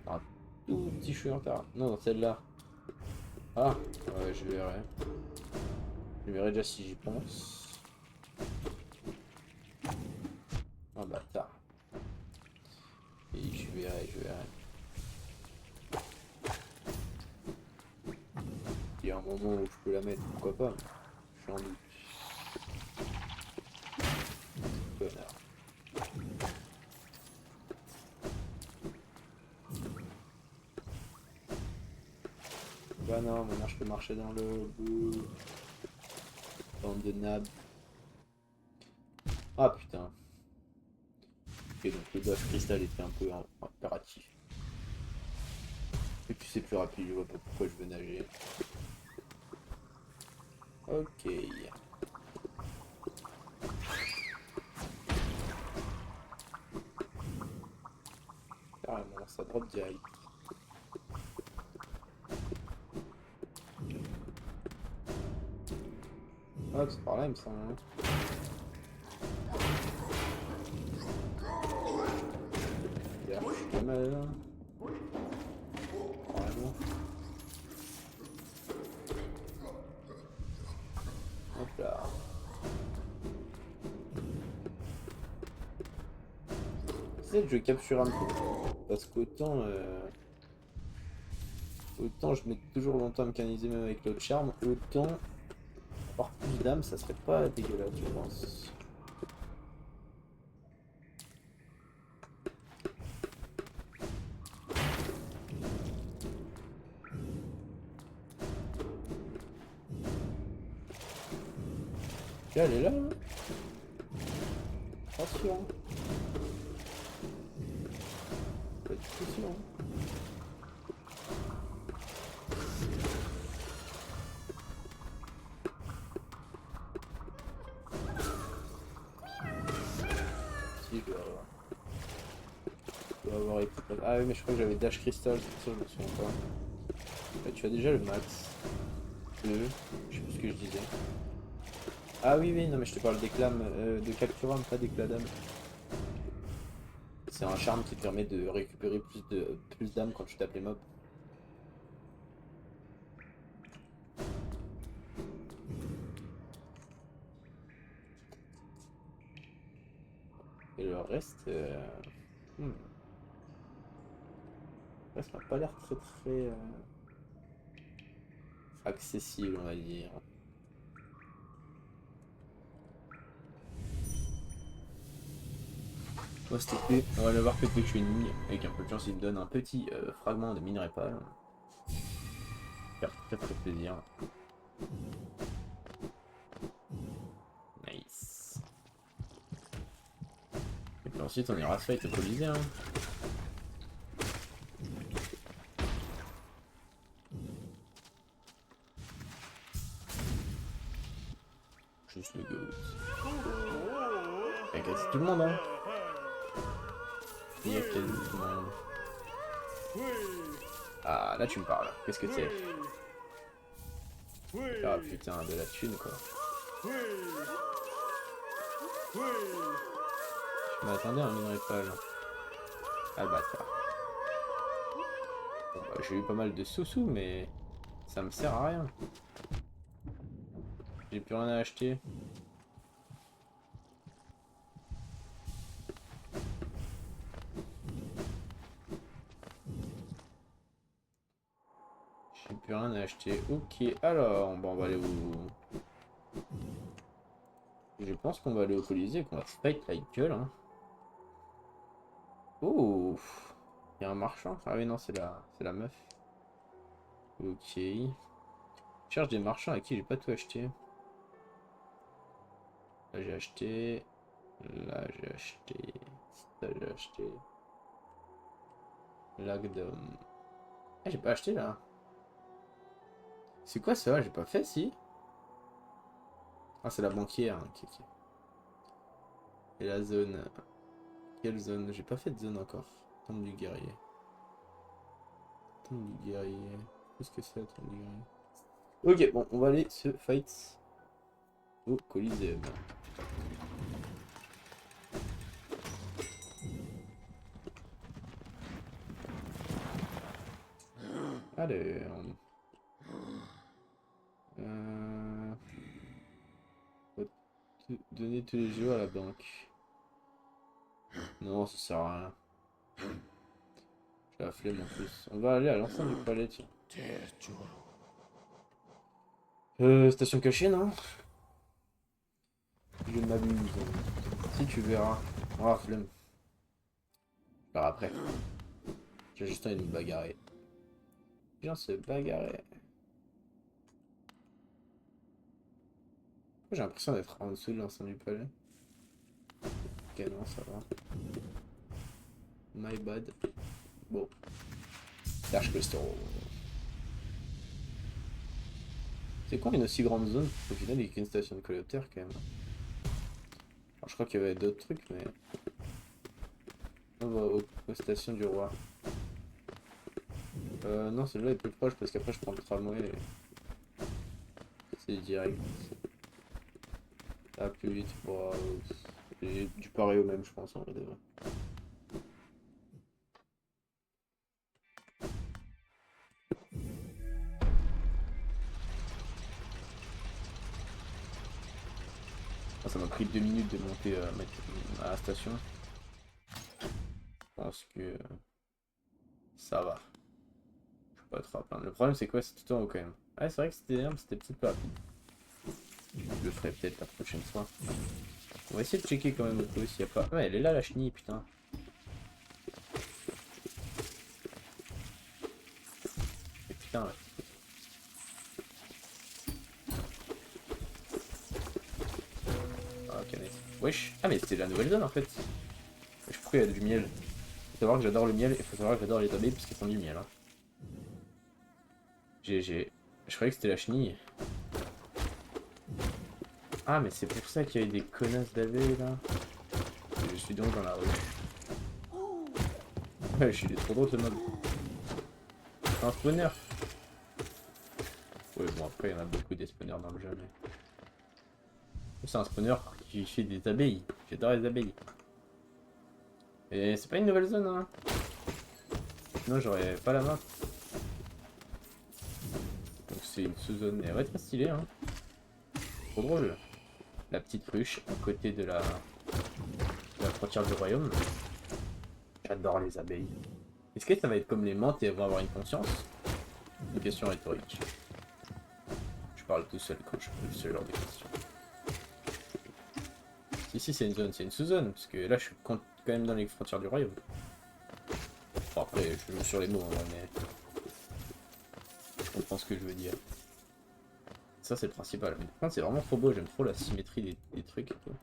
Un tout petit chouïa en retard. Non, dans celle-là. Ah, ouais, je verrai. Je verrai déjà si j'y pense. Ah bâtard. Et je verrai, je verrai. Il y a un moment où je peux la mettre, pourquoi pas. Je suis en doute. Connard. Bah non, maintenant je peux marcher dans le bout. Bande de nab. Ah putain. Ok, donc le buff cristal était un peu impératif. Et puis c'est plus rapide, je vois pas pourquoi je veux nager. Ok. Carrément, ça drop direct. Hop, c'est par là, il me semble. Hein. D'ailleurs, je suis pas mal là. Carrément. Hop là. C'est que je capture un peu. Parce qu'autant. Autant je mets toujours longtemps à mécaniser même avec l'autre charme, autant avoir plus d'âme, ça serait pas dégueulasse, je pense. Là, elle est là, hein. Attention. Pas du tout sûr. Hein. Si, je dois avoir. Je dois avoir été... Ah oui, mais je crois que j'avais Dash Crystal, c'est pour ça que je me souviens pas. Tu as déjà le max. Je sais plus ce que je disais. Ah oui, oui, non, mais je te parle d'éclame de Capturam, pas d'éclat d'âme. C'est un charme qui te permet de récupérer plus d'âme quand tu tapes les mobs. Et le reste... Le reste n'a pas l'air très accessible, on va dire. Moi, c'était fait. On va l'avoir fait que je suis ennemi. Avec un peu de chance, il me donne un petit fragment de minerai pâle. Faire très plaisir. Nice. Et puis ensuite, on ira se fight au Colisée. Hein. Juste le goat. Il y a quasi tout le monde, hein. Il y a quasi tout le monde. Ah, là tu me parles. Qu'est-ce que c'est? Ah putain, de la thune quoi. Je m'attendais à un minerai pâle. Ah bâtard. Bon, bah, j'ai eu pas mal de sous-sous, mais ça me sert à rien. J'ai plus rien à acheter. J'ai plus rien à acheter. Ok, alors, bon, on va aller où? Je pense qu'on va aller au Colisée et qu'on va se fight la gueule. Hein. Oh, il y a un marchand. Ah oui, non, c'est la meuf. Ok. Je cherche des marchands à qui j'ai pas tout acheté. Là, j'ai acheté. Là, j'ai acheté. Là, j'ai acheté. Lac d'homme. Ah, j'ai pas acheté là. C'est quoi ça? J'ai pas fait, si? Ah, c'est la banquière. Ok, ok. Et la zone. Quelle zone? J'ai pas fait de zone encore. Tombe du guerrier. Tombe du guerrier. Qu'est-ce que c'est, tombe du guerrier? Ok, bon, on va aller se fight au Coliseum. Alors. Faut donner tous les jours à la banque. Non, ça sert à rien. J'ai la flemme en plus. On va aller à l'enceinte du palais, tiens. Station cachée, non? Je m'abuse. Si tu verras. Oh, flemme. Je verrai après. J'ai juste envie de me bagarrer. Viens se bagarrer. J'ai l'impression d'être en dessous de l'enceinte du palais. Ok, non, ça va. My bad. Bon. Dash Crystal. C'est quoi une aussi grande zone? Au final, il y a qu'une station de coléoptère quand même. Alors, je crois qu'il y avait d'autres trucs, mais. On va aux stations du roi. Non, celui-là est plus proche parce qu'après je prends le tramway et c'est direct. Ah, plus vite. Bon, j'ai du pareil au même, je pense, en vrai de vrai. Ah, ça m'a pris 2 minutes de monter à la station. Je pense que ça va. Je suis pas trop à plaindre. Le problème, c'est quoi? C'est tout en haut quand même. Ah, c'est vrai que c'était peut-être pas rapide. Je le ferai peut-être la prochaine fois. On va essayer de checker quand même au coup s'il n'y a pas. Ouais, elle est là la chenille, putain. Et putain, ouais. Ah, ok, nice. Wesh. Ah, mais c'était la nouvelle zone en fait. Wesh, pourquoi il y a du miel? Faut savoir que j'adore le miel et faut savoir que j'adore les abeilles parce qu'elles font du miel. Hein. GG. Je croyais que c'était la chenille. Ah, mais c'est pour ça qu'il y a eu des connasses d'abeilles là. Je suis donc dans la rue. Ouais, je suis trop drôle ce mode. C'est un spawner. Ouais, bon, après, il y en a beaucoup des spawners dans le jeu, mais. C'est un spawner qui fait des abeilles. J'adore les abeilles. Et c'est pas une nouvelle zone, hein. Sinon, j'aurais pas la main. Donc, c'est une sous-zone. Elle va être stylée, hein. Trop drôle. La petite ruche à côté de la frontière du royaume. J'adore les abeilles. Est-ce que ça va être comme les menthes et elles vont avoir une conscience? Une question rhétorique. Je parle tout seul quand je pose ce genre de questions. Si, c'est une zone, c'est une sous-zone, parce que là je suis quand même dans les frontières du royaume. Bon, après, je joue sur les mots, hein, mais je comprends ce que je veux dire. Ça, c'est le principal. Mais par contre, c'est vraiment trop beau, j'aime trop la symétrie des trucs et tout.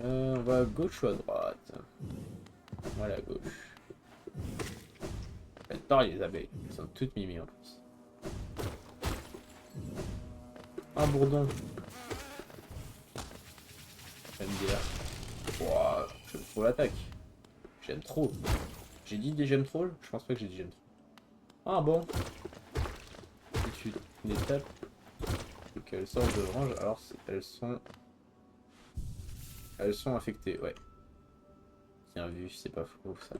On va à gauche ou à droite? Voilà, à gauche. Faites pareil, les abeilles, elles sont toutes mimiques en plus. Un bourdon. MDR. Wow, j'aime trop l'attaque. J'aime trop. J'ai dit des j'aime trop? Je pense pas que j'ai dit j'aime trop. Ah bon. Si tu les tapes et qu'elles sortent de orange, alors elles sont affectées, ouais. Bien vu, c'est pas faux ça.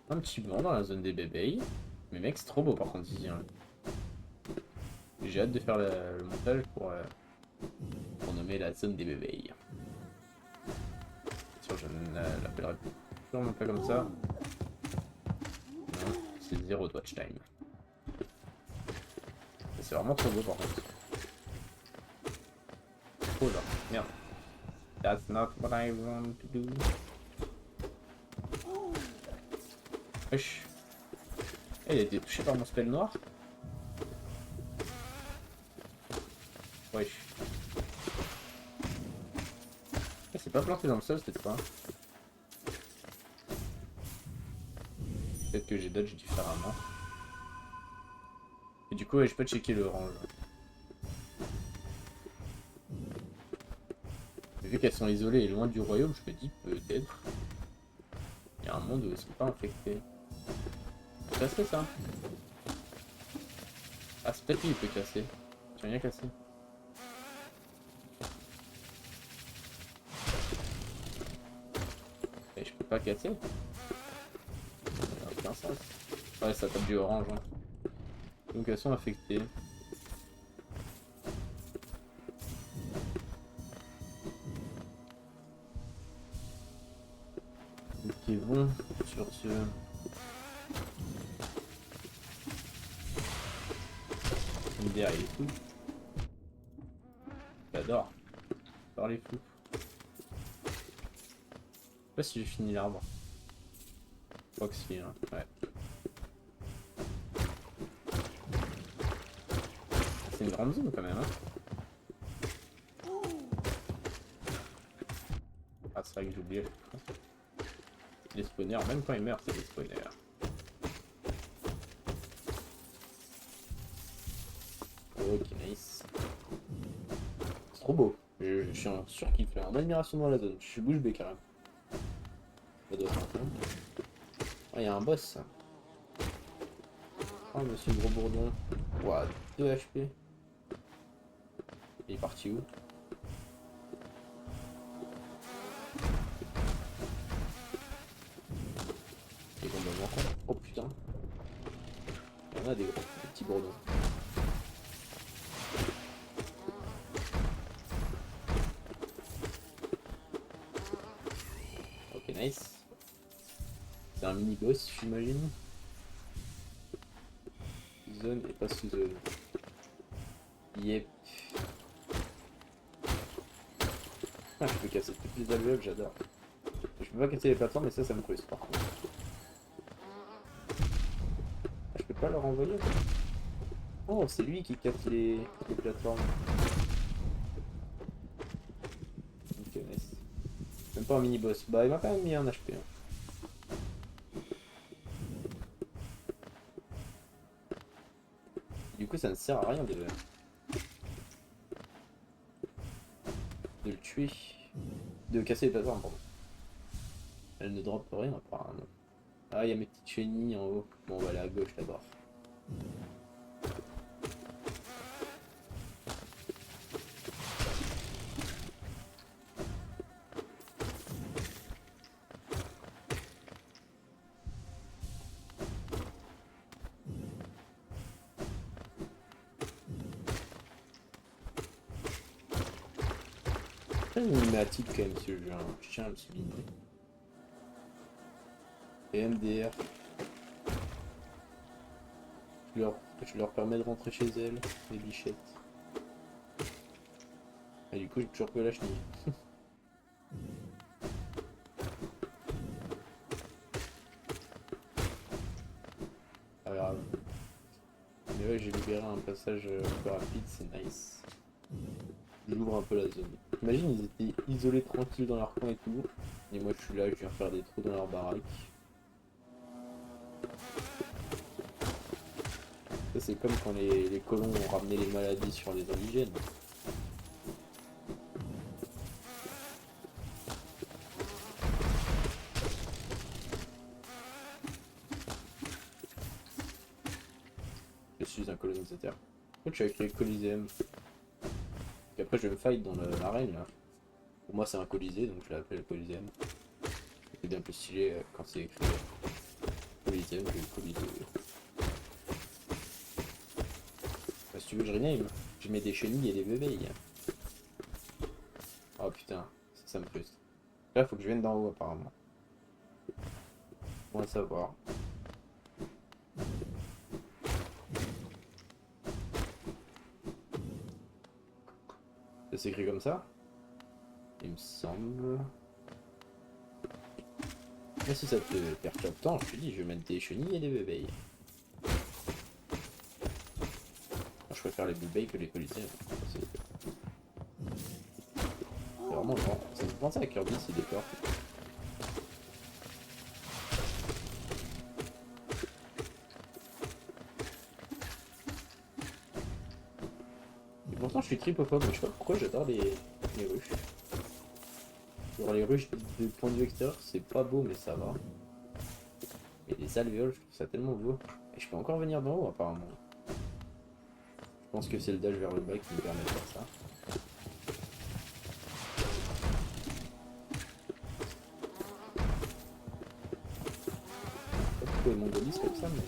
Un petit banc dans la zone des bébés. Mais mec, c'est trop beau par contre ici. Hein. J'ai hâte de faire le montage pour nommer la zone des bébés. Bien sûr, je ne l'appellerai sûrement pas comme ça. Non, c'est 0 de watch time. C'est vraiment trop beau par contre. Oh là, merde. That's not what I want to do. Wesh. Eh, il a été touché par mon spell noir. Wesh. Eh, c'est pas planté dans le sol cette fois. Peut-être que j'ai dodge différemment. Et du coup, ouais, je peux checker le orange. Mais vu qu'elles sont isolées et loin du royaume, je me dis peut-être. Il y a un monde où elles sont pas infectées. C'est cassé ça. Ah, c'est peut-être lui qui peut casser. J'ai rien cassé. Et je peux pas casser. Ça n'a aucun sens. Ouais, ça tape du orange. Hein. Donc elles sont affectées. Ok, bon, sur ce. MDR il est fou. J'adore. J'adore les fous. Je sais pas si j'ai fini l'arbre. Je crois que si, hein. Ouais. C'est une grande zone quand même, hein. Ah, c'est vrai que j'ai oublié. Les spawners, même quand ils meurent, c'est des spawners. Ok, nice. C'est trop beau. Je suis en surkiff, en admiration dans la zone. Je suis bouche bée carrément. Ça doit être un peu. Ah, il y a un boss. Oh, monsieur le gros bourdon. Ouah, 2 HP. Il est parti où? Il est complètement con. Oh putain. Il y en a des gros, des petits bourdons. Ok, nice. C'est un mini boss, j'imagine. Zone et pas sous zone. Yep. Ah, je peux casser toutes les alvéoles, j'adore. Je peux pas casser les plateformes, mais ça me frustre par contre. Ah, je peux pas leur envoyer. Oh, c'est lui qui casse les plateformes. Ok, nice. Même pas un mini boss. Bah, il m'a quand même mis un HP. Hein. Du coup, ça ne sert à rien de le tuer. De casser les plateformes, pardon. Elle ne drop rien apparemment. Ah, il y a mes petites chenilles en haut. Bon, on va aller à gauche d'abord. Très énigmatique quand même ce jeu, hein. Je tiens à le souligner. Et MDR. Je leur permets de rentrer chez elles, les bichettes. Et du coup, j'ai toujours que la chenille. Pas grave. Mais ouais, j'ai libéré un passage un peu rapide, c'est nice. J'ouvre un peu la zone. Imagine, ils étaient isolés tranquilles dans leur coin et tout. Et moi, je suis là, je viens faire des trous dans leur baraque. Ça, c'est comme quand les colons ont ramené les maladies sur les indigènes. Je suis un colonisateur. Pourquoi tu as créé le Coliseum? Et après, je vais me fight dans l'arène là. Pour moi, c'est un Colisée, donc je l'ai appelé le Coliseum. C'est bien plus stylé quand c'est écrit Coliseum que le Colisée. Bah, si tu veux, je rename. Je mets des chenilles et des bébés. Oh putain, ça me frustre. Là, faut que je vienne d'en haut apparemment. Bon à savoir. Ça s'écrit comme ça. Il me semble. Mais si ça te perturbe tant, je te dis, je vais mettre des chenilles et des bébés. Je préfère les bébés que les colisées. C'est vraiment grand. Ça me fait penser à Kirby ces décors. Et pourtant je suis tripophobe, mais je sais pas pourquoi j'adore les ruches. Genre les ruches du point de vue extérieur, c'est pas beau mais ça va. Et les alvéoles, je trouve ça tellement beau. Et je peux encore venir d'en haut apparemment. Je pense que c'est le dash vers le bas qui me permet de faire ça. Je sais pas pourquoi ils mongolisent comme ça, mais...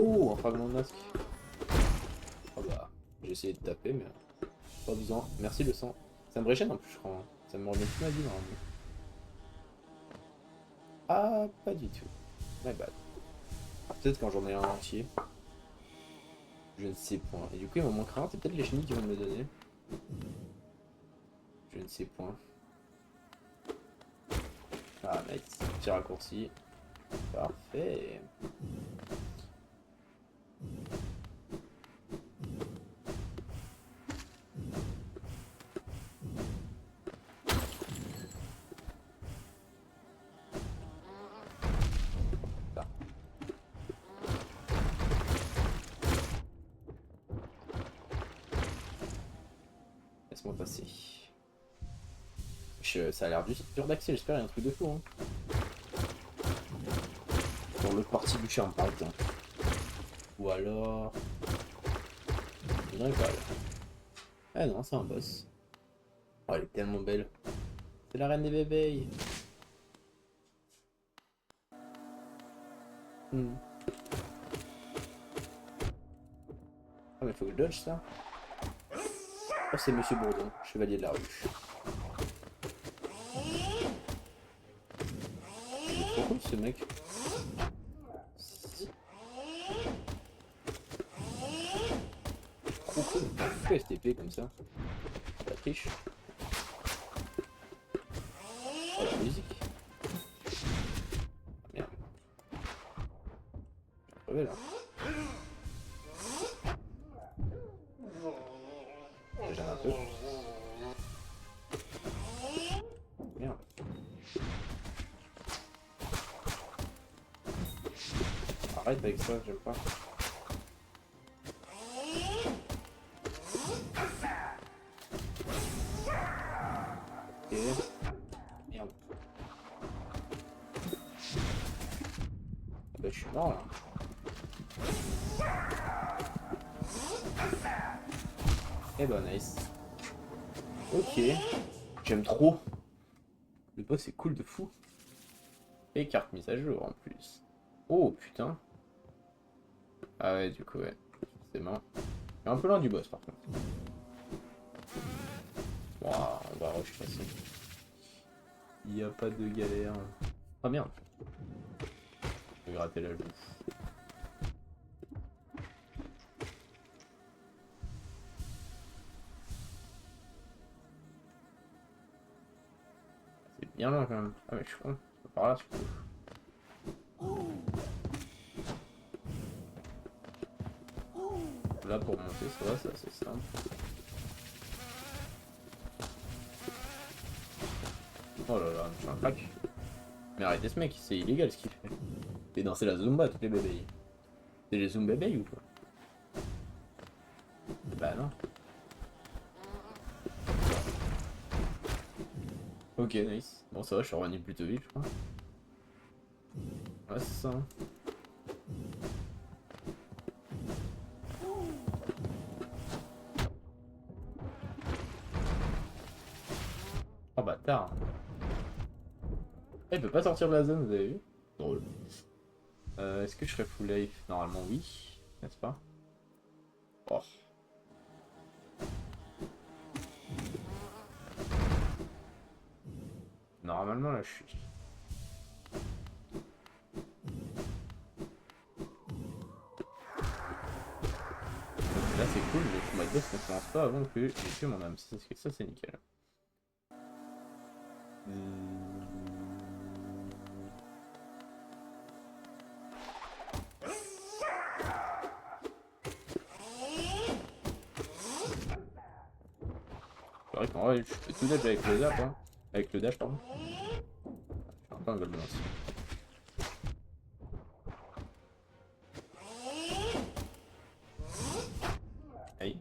Oh, un fragment de masque. Oh bah, j'ai essayé de taper, mais pas besoin. Merci le sang. Ça me régène en plus, je crois. Hein. Ça me remet toute ma vie normalement. Ah, pas du tout. My bad. Peut-être quand j'en ai un entier. Je ne sais point. Et du coup, il m'en manquera un. C'est peut-être les chenilles qui vont me le donner. Je ne sais point. Ah, nice. Petit raccourci. Parfait. Laisse-moi passer. Ça a l'air dur d'accès, j'espère, il y a un truc de fou. Hein. Pour l'autre partie du charme, par exemple. Ou alors... Une répale. Ah non, c'est un boss. Oh, elle est tellement belle. C'est la reine des bébés. Ah mais faut que je dodge ça. Oh c'est Monsieur Bourdon, chevalier de la ruche. Il est trop cool ce mec. Trop cool. Pourquoi STP comme ça? La triche. Oh la musique. Ah, merde. Je vais crever là. J'en ai un peu. Merde. Arrête avec ça, j'aime pas. Ok. Merde. Ah bah je suis mort là. Eh bah nice. Ok. J'aime trop. Le boss est cool de fou. Et carte mise à jour en plus. Oh putain. Ah ouais du coup ouais. C'est marrant. Il est un peu loin du boss par contre. Waouh, on va rush de toute façon. Il n'y a pas de galère. Ah merde. Je vais gratter la joue. C'est bien loin quand même. Ah mais je suis con. C'est par là surtout. Là pour monter ça va, c'est assez simple. Oh là là, je suis un crack. Mais arrêtez ce mec, c'est illégal ce qu'il fait. Et danser la Zumba tous les bébés. C'est les Zumba bébés ou quoi? Bah non. Ok, nice. Bon ça va, je suis revenu plutôt vite je crois. Ouais c'est ça. Hein. Oh bâtard. Il peut pas sortir de la zone, vous avez vu? Drôle. Est-ce que je serais full life? Normalement oui, n'est-ce pas? Oh. Normalement là je suis. Donc là c'est cool, le combat de boss ne commence pas avant que j'ai tué mon âme. Ça c'est nickel. C'est vrai qu'en vrai je fais tout dash avec le zap, hein. Avec le dash pardon. Je suis un peu un golemon aussi. Aïe.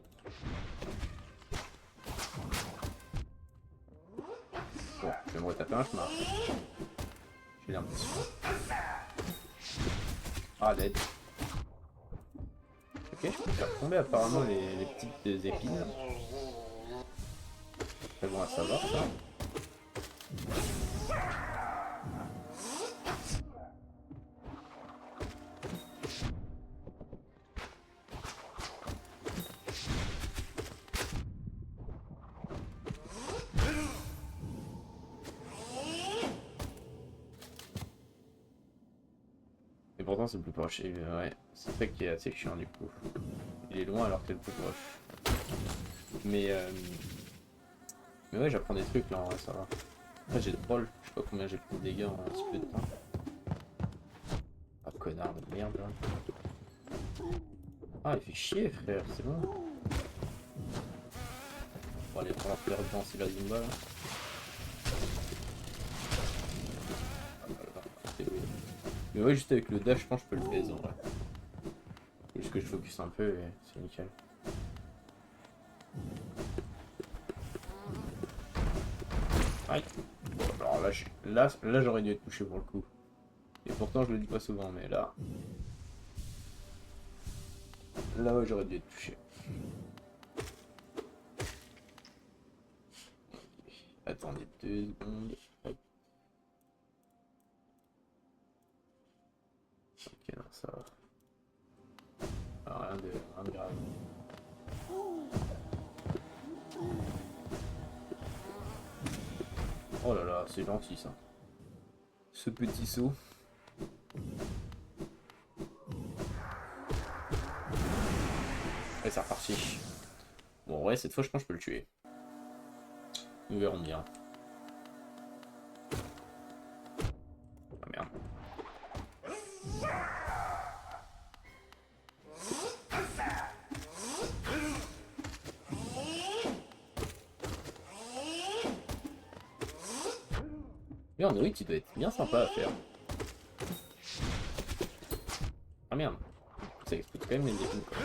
Bon, je vais me retaper un chemin. J'ai l'impression. Ah, l'aide. Ok, je peux faire tomber apparemment les petites épines. C'est bon à savoir ça. Et pourtant c'est le plus proche. Et ouais, c'est ça qui est assez chiant du coup. Il est loin alors que c'est le plus proche. Mais ouais, j'apprends des trucs là en vrai, ça va. Après j'ai de troll, je sais pas combien j'ai pris de dégâts en un petit peu de temps. Ah connard de merde là. Ah il fait chier frère, c'est bon. On va aller pour faire danser la Zumba là. Mais ouais, juste avec le dash, je pense que je peux le baiser en vrai. Juste que je focus un peu et c'est nickel. Aïe. Bon, alors là j'aurais dû être touché pour le coup. Et pourtant je le dis pas souvent, mais là... Là ouais, j'aurais dû être touché. Attendez 2 secondes. Hop. Ok, non, ça va. Alors, rien de grave. Oh là là, c'est gentil ça. Ce petit saut. Et c'est reparti. Bon ouais, cette fois je pense que je peux le tuer. Nous verrons bien. Ah merde. Mais en Noït, il doit être bien sympa à faire. Ah merde. Ça explose quand même les épines quoi.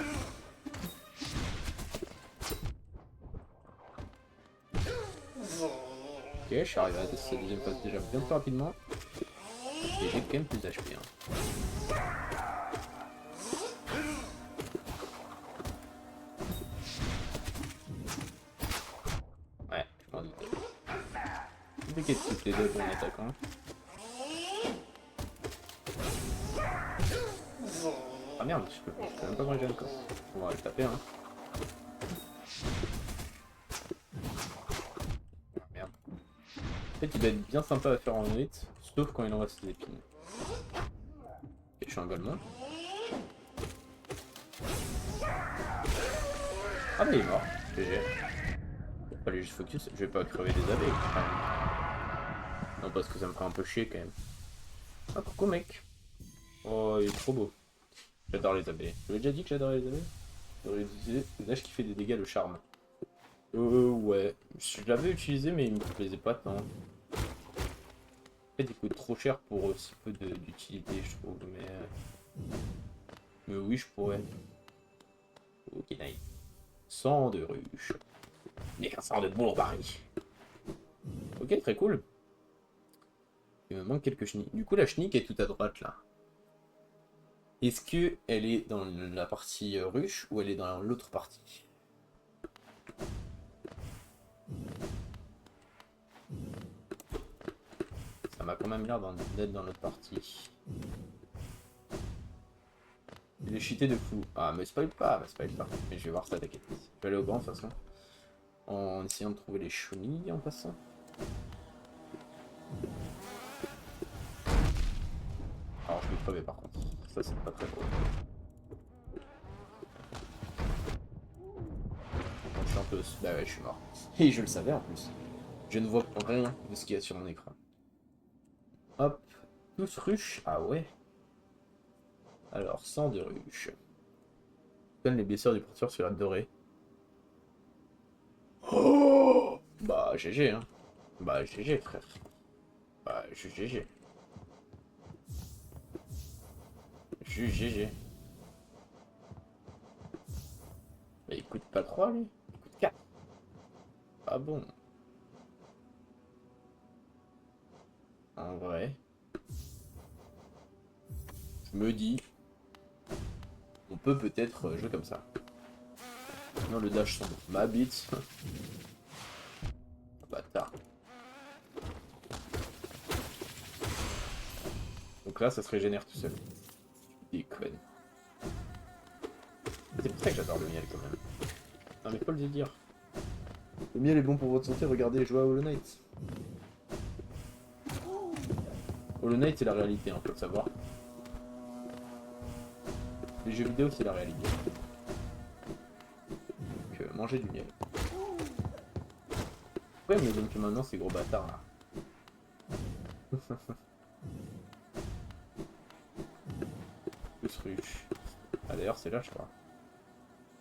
Ok, je suis arrivé à cette deuxième phase déjà bien plus rapidement. Et j'ai quand même plus d'HP. Hein. Ouais, je m'en doutais. Compliqué de toutes les deux pour un attaquant. Ah merde, je peux même pas manger encore. On va le taper hein. Ah, merde. En fait il doit être bien sympa à faire en hit, sauf quand il envoie ses épines. Ok, je suis un golemon. Ah mais il est mort. GG. Fallait juste focus, je vais pas crever des abeilles quand même. Non parce que ça me fait un peu chier quand même. Ah coucou mec. Oh il est trop beau. J'adore les abeilles. J'avais déjà dit que j'adorais les abeilles. J'aurais utilisé le dash qui fait des dégâts de charme. Ouais. Je l'avais utilisé mais il me plaisait pas tant. En fait il coûte trop cher pour si peu d'utilité je trouve. Mais oui je pourrais. Ok nice. Sang de ruche. Mais un sang de bourbarie. Ok très cool. Il me manque quelques chenilles. Du coup la chenille qui est tout à droite là. Est-ce que elle est dans la partie ruche ou elle est dans l'autre partie? Ça m'a quand même l'air d'être dans l'autre partie. J'ai cheaté de fou. Ah, me spoil pas, me spoil pas. Mais je vais voir ça, t'inquiète. Je vais aller au grand de toute façon. En essayant de trouver les chenilles en passant. Alors je vais crever par contre. Ça c'est pas très drôle. Je suis un peu... Bah ouais, je suis mort. Et je le savais en plus. Je ne vois rien de ce qu'il y a sur mon écran. Hop. Tous ruches. Ah ouais. Alors, sang de ruche. Donne les blessures du porteur sur la dorée. Oh bah GG hein. Bah GG frère. Bah GG. GG. Mais il coûte pas 3 lui. Il coûte 4. Ah bon. En vrai. Je me dis. On peut peut-être jouer comme ça. Non, le dash sombre. Ma bite. Bâtard. Donc là, ça se régénère tout seul. Déconne. C'est pour ça que j'adore le miel quand même. Non mais pas le délire. Le miel est bon pour votre santé, regardez, jouez à Hollow Knight. Hollow Knight c'est la réalité, on peut le savoir. Les jeux vidéo c'est la réalité. Donc mangez du miel. Ouais mais donc maintenant ces gros bâtards là. Plus ruche. Ah d'ailleurs c'est là je crois.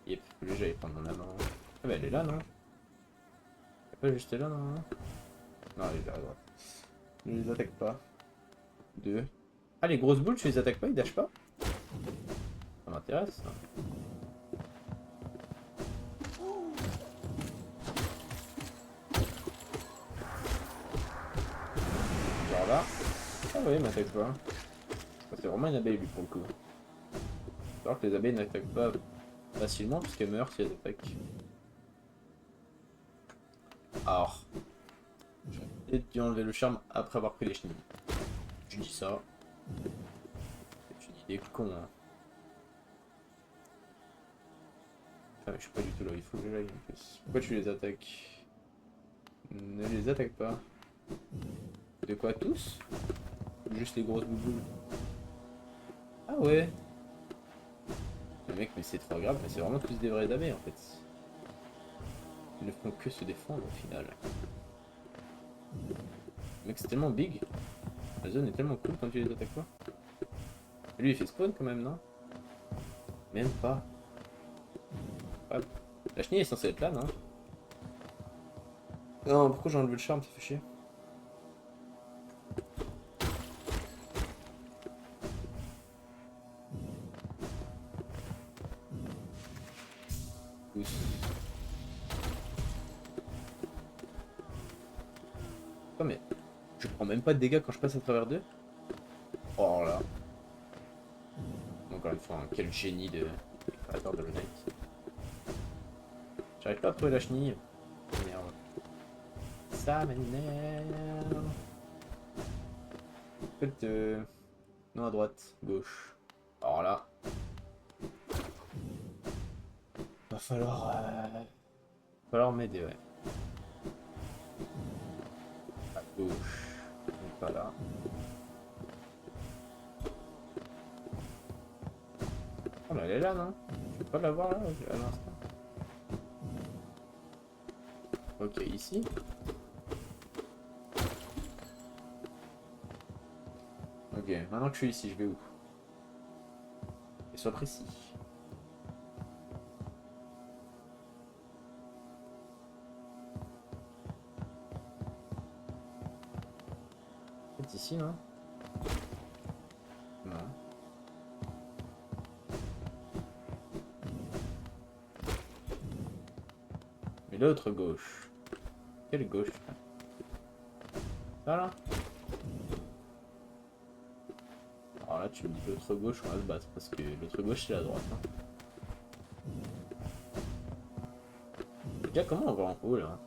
Yep, lui j'allais prendre mon amant. Ah bah elle est là non? Elle est pas juste là non? Non elle est là à droite. Je les attaque pas. 2. Ah les grosses boules tu les attaques pas, ils dashent pas? Ça m'intéresse ça. Genre là. Ah ouais, il m'attaque pas. C'est vraiment une abeille lui pour le coup. Alors que les abeilles n'attaquent pas facilement puisqu'elles meurent si elles attaquent. Alors. J'ai peut-être dû enlever le charme après avoir pris les chenilles. Je dis ça. C'est une idée con hein. Ah mais je suis pas du tout là, il faut que j'aille en plus. Pourquoi tu les attaques? Ne les attaque pas. De quoi tous? Juste les grosses bouboules. Ah ouais. Le mec mais c'est trop grave, mais c'est vraiment tous des vrais abeilles en fait. Ils ne font que se défendre au final. Le mec c'est tellement big. La zone est tellement cool quand tu les attaques pas. Lui il fait spawn quand même non? Même pas. Hop. La chenille est censée être là non? Non pourquoi j'ai enlevé le charme, ça fait chier. Oh mais je prends même pas de dégâts quand je passe à travers d'eux. Oh là. Encore une fois, hein, quel génie de créateur de Hollow Knight. J'arrive pas à trouver la chenille. Merde. Ça m'énerve. En fait, non à droite, gauche. Alors là. Va falloir m'aider, ouais. À gauche. Donc pas là. Oh, mais elle est là, non? Je peux pas la voir là, à l'instant. Ok, ici. Ok, maintenant que je suis ici, je vais où? Et sois précis. C'est ici, non? Non. Mais l'autre gauche. Quelle gauche? Là, là? Alors là, tu me dis l'autre gauche, on va se battre parce que l'autre gauche c'est la droite. Hein. Déjà, comment on va en haut là?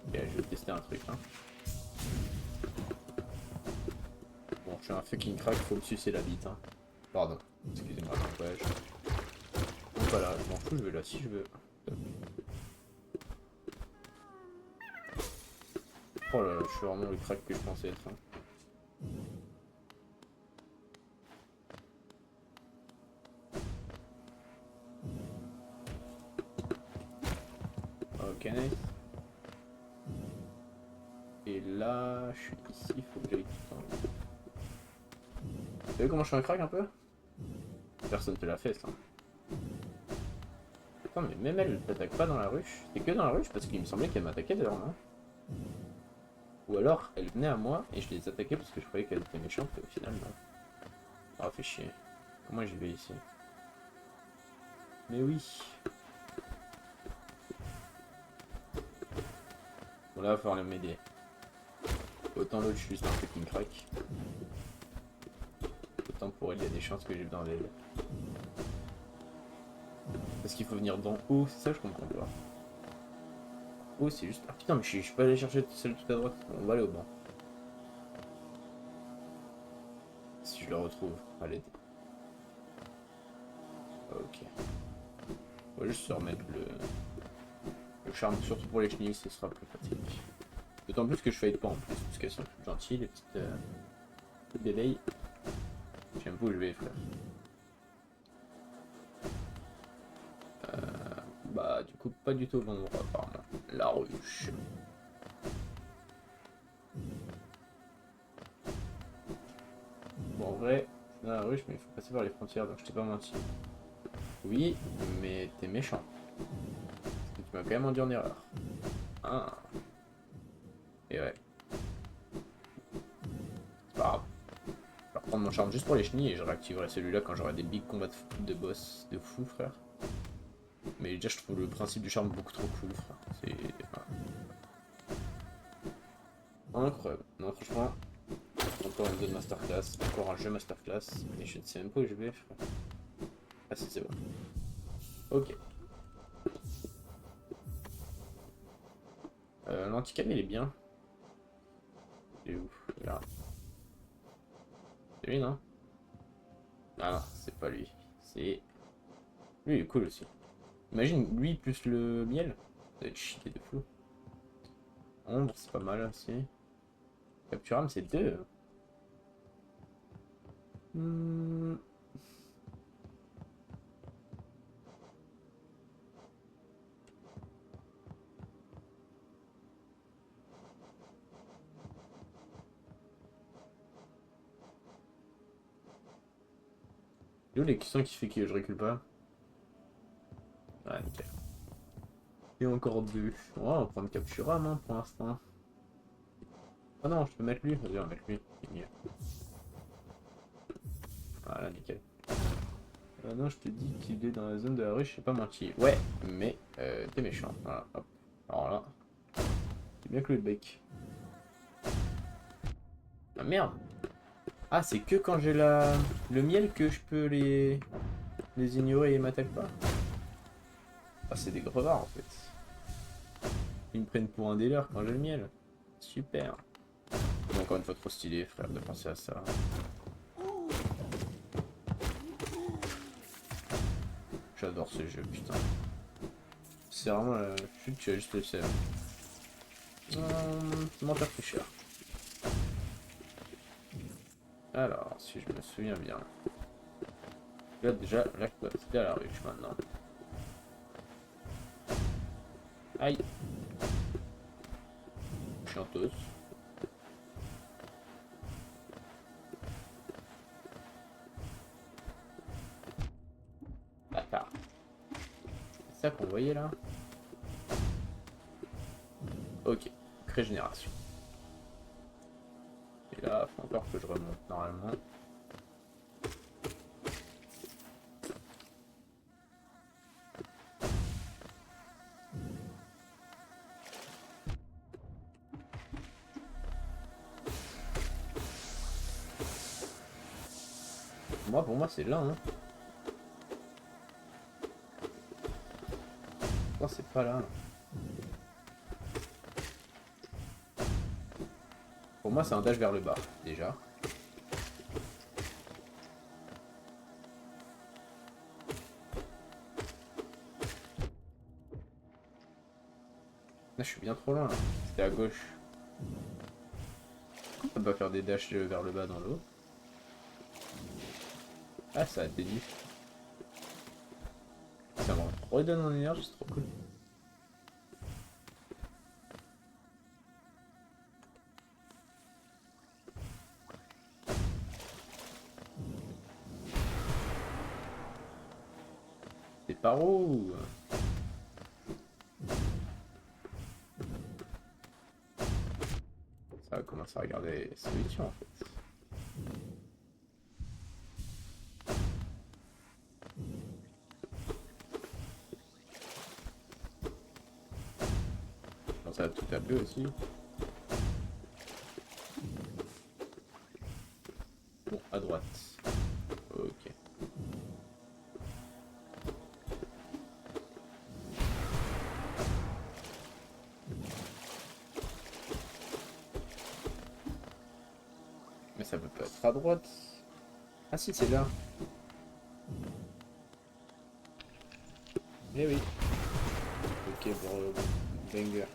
Ok, je vais tester un truc. Hein. Bon, je J'ai un fucking crack, faut me sucer la bite. Hein. Pardon, excusez-moi, langage. Voilà, je m'en fous, je vais là si je veux. Oh là là, je suis vraiment le crack que je pensais être. Hein. Ok, nice. Et là, je suis ici, il faut que j'aille tout le temps. Vous savez comment je suis un crack un peu? Personne te l'a fait ça. Putain, mais même elle t'attaque pas dans la ruche. C'est que dans la ruche parce qu'il me semblait qu'elle m'attaquait d'ailleurs, non? Ou alors elle venait à moi et je les attaquais parce que je croyais qu'elle était méchante et au final non. Ah, fait chier. Comment j'y vais ici? Mais oui. Bon là, il va falloir m'aider. Autant l'autre, je suis juste un fucking crack. Autant pour elle, il y a des chances que j'ai besoin d'elle. Parce qu'il faut venir d'en haut, c'est ça je comprends pas. Oh, c'est juste... Ah putain, mais je suis pas allé chercher celle tout à droite. On va aller au banc. Si je le retrouve, à l'aide. Ok. On va juste se remettre le charme, surtout pour les chenilles, ce sera plus pratique. D'autant plus que je fade pas en plus, parce qu'elles sont toutes gentilles, les petites bébés. J'aime pas où je vais, frère. Bah, du coup, pas du tout au bon endroit, apparemment. La ruche. Bon, en vrai, c'est dans la ruche, mais il faut passer par les frontières, donc je t'ai pas menti. Oui, mais t'es méchant. Parce que tu m'as quand même induit en erreur. Ah. Et ouais. C'est pas grave. Je vais reprendre mon charme juste pour les chenilles et je réactiverai celui-là quand j'aurai des big combats de boss de fou, frère. Mais déjà, je trouve le principe du charme beaucoup trop cool, frère. C'est... incroyable. Non, franchement, encore une zone masterclass, encore un jeu masterclass, et je ne sais même pas où je vais, frère. Ah si, c'est bon. Ok. L'anticam, il est bien. Il est où? Là. C'est lui, non? Ah non, c'est pas lui. C'est... Lui, il est cool aussi. Imagine, lui plus le miel. Ça va être cheaté de fou. Ombre, c'est pas mal aussi. Capturable, c'est 2. Et où les questions qui fait que je recule pas? Ah, nickel. Et encore 2. Ouais, on va prendre Capturable hein, pour l'instant. Ah non, je peux mettre lui. Vas-y, on va mettre lui. C'est mieux. Voilà, nickel. Non, je te dis qu'il est dans la zone de la rue, je sais pas menti. Ouais, mais t'es méchant. Voilà, hop. Alors là, c'est bien que le bec. Ah merde! Ah, c'est que quand j'ai le miel que je peux les ignorer et ils m'attaquent pas. Ah, c'est des crevards en fait. Ils me prennent pour un dealer quand j'ai le miel. Super. Mais encore une fois, trop stylé, frère, de penser à ça. J'adore ce jeu, putain. C'est vraiment la chute, tu as juste le seum. Menteur tricheur. Alors, si je me souviens bien. Là, déjà, là, je peux accéder à la ruche maintenant. Aïe. Chanteuse. Bâtard. C'est ça qu'on voyait là? Ok. Régénération. Et là, faut encore que je remonte normalement. Pour moi c'est là. Hein. Non, c'est pas là. Pour moi, c'est un dash vers le bas, déjà. Là, je suis bien trop loin là. C'était à gauche. On peut pas faire des dashs vers le bas dans l'eau. Ah, ça a atteigné. Ça me redonne mon énergie, c'est trop cool. C'est par où? Ça va commencer à regarder Switch en fait. Bon, ça va tout taper aussi. Bon, à droite. Ok. Mais ça peut pas être à droite. Ah si, c'est là. Eh oui. Ok, bon, banger.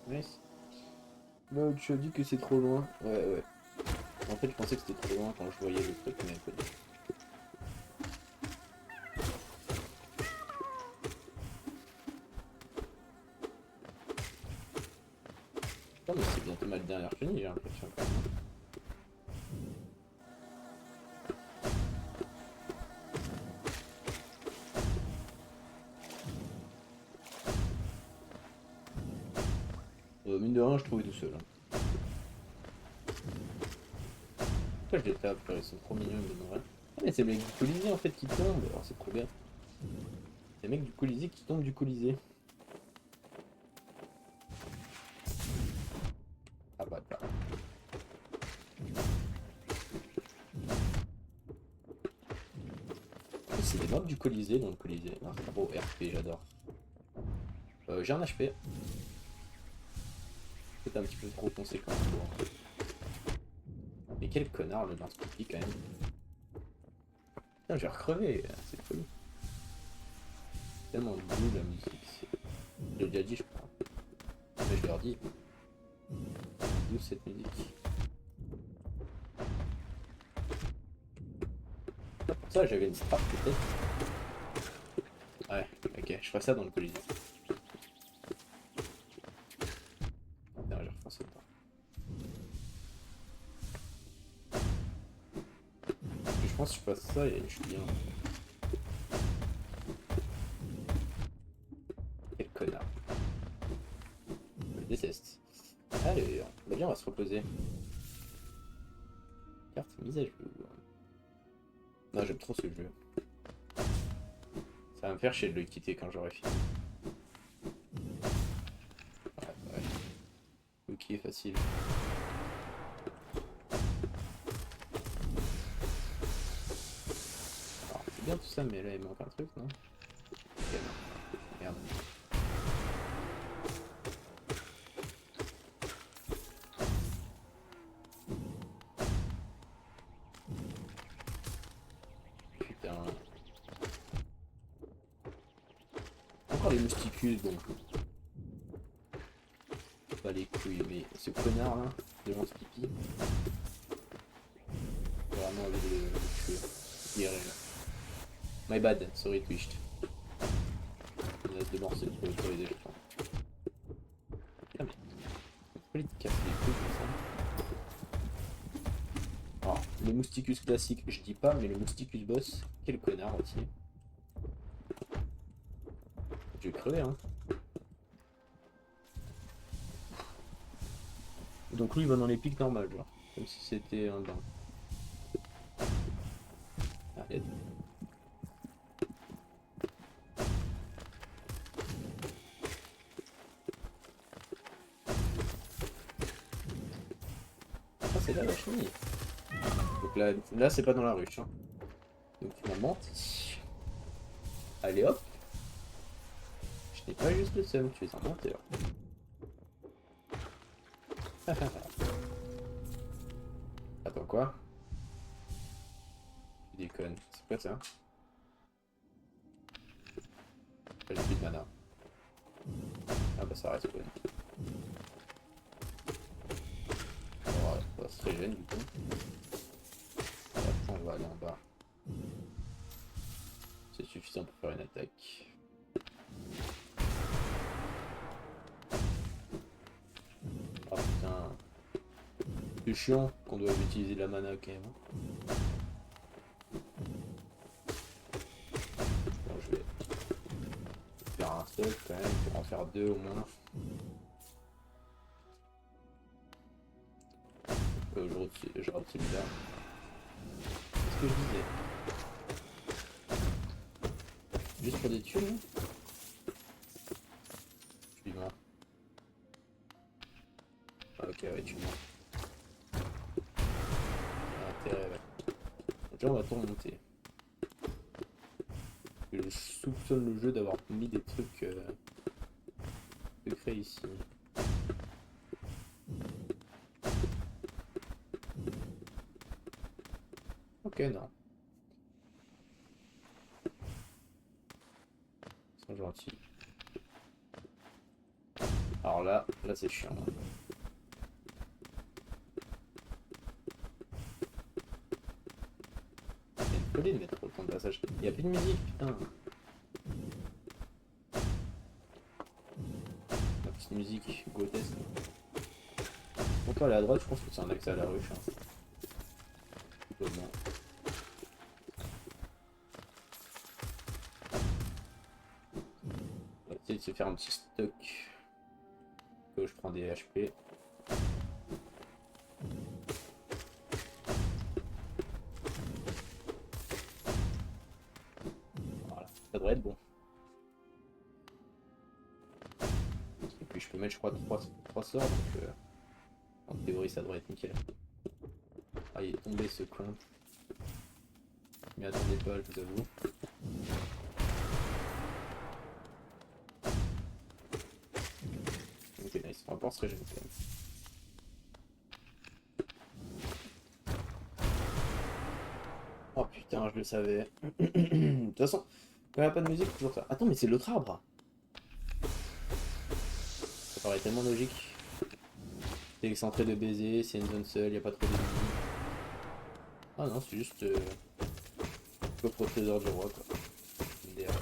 Nice. Bah, tu as dit que c'est trop loin. Ouais, ouais. En fait, je pensais que c'était trop loin quand je voyais le truc, mais pas du tout. Non, mais c'est bientôt ma dernière finie, j'ai l'impression quand même. Mine de rien, je trouvais tout seul. Hein. Pourquoi je les tape? Ils sont trop mignons, ils me vrai. Ah, mais c'est le mec du Colisée en fait qui tombe. Alors c'est trop bien. C'est le mec du Colisée qui tombe du Colisée. Ah bah bah. C'est des mobs du Colisée dans le Colisée. Ah, c'est trop RP, j'adore. J'ai un HP. C'est un petit peu trop conséquent. Mais quel connard le lance pipi quand même. Putain, j'ai recrevé, c'est cool. Tellement nul la musique. Je l'ai déjà dit, je crois. Mais je leur dis. D'où cette musique? Pour ça, j'avais une strap peut-être. Ouais, ok, je ferai ça dans le Colisée. Non, j'ai refoncé dedans. Je pense que je fasse ça et je suis bien. Quel connard. Je le déteste. Allez, bah bien, on va se reposer. Carte mise à jour. Non, j'aime trop ce jeu. Ça va me faire chier de le quitter quand j'aurai fini. Ouais. Ok, facile. Alors, c'est bien tout ça, mais là il manque un truc, non? Ok, non. Merde. Putain. Encore les mousticus, bon. Pas les couilles, mais ce connard là, devant ce pipi. J'ai vraiment envie de le tuer. IRL. My bad, sorry Twitch. Il reste de morceaux pour autoriser, je pense. Ah mais. Pourquoi il te casse les couilles comme ça? Alors, le mousticus classique, je dis pas, mais le mousticus boss, quel connard aussi. Je vais crever, hein. Donc lui il va dans les pics normales, genre. Comme si c'était un bain. Arrête. Ah c'est là la chenille. Donc là c'est pas dans la ruche. Hein. Donc finalement, allez hop. Je n'ai pas juste le seum, tu es un menteur. Attends quoi? Tu déconnes, c'est quoi ça? J'ai plus de mana. Ah bah ça respawn. Alors, ça se régène du coup. Et après on va aller en bas. C'est suffisant pour faire une attaque. Ah putain. C'est chiant qu'on doit utiliser de la mana quand même. Bon, je vais faire un seul quand même, pour en faire deux au moins. Je rate celui-là. Qu'est-ce que je disais? Juste pour des thunes? Suivant. Ah, ok, ouais, tu mens. Intérêt, ouais. Donc là, on va tout remonter. Je soupçonne le jeu d'avoir mis des trucs secrets ici. Ok, non. Ils sont gentils. Alors là c'est chiant. Hein. C'est une folie de mettre autant de passages. Il n'y a plus de musique, putain. La petite musique grotesque. Pour toi aller à droite, je pense que c'est un accès à la ruche. Hein. Complètement. On va essayer de se faire un petit stock. Que je prends des HP. Voilà, ça devrait être bon. Et puis je peux mettre je crois 3 sorts, donc en théorie ça devrait être nickel. Ah il est tombé ce con. Je m'y attendais pas, je vous avoue. Ok nice, on va pas se régénérer quand même. Oh putain, je le savais. De toute façon, quand il n'y a pas de musique, toujours ça. Attends, mais c'est l'autre arbre. Ça paraît tellement logique. C'est excentré de baiser, c'est une zone seule, il n'y a pas trop d'ennemis. Ah non, c'est juste coffre au trésor du roi quoi. MDR.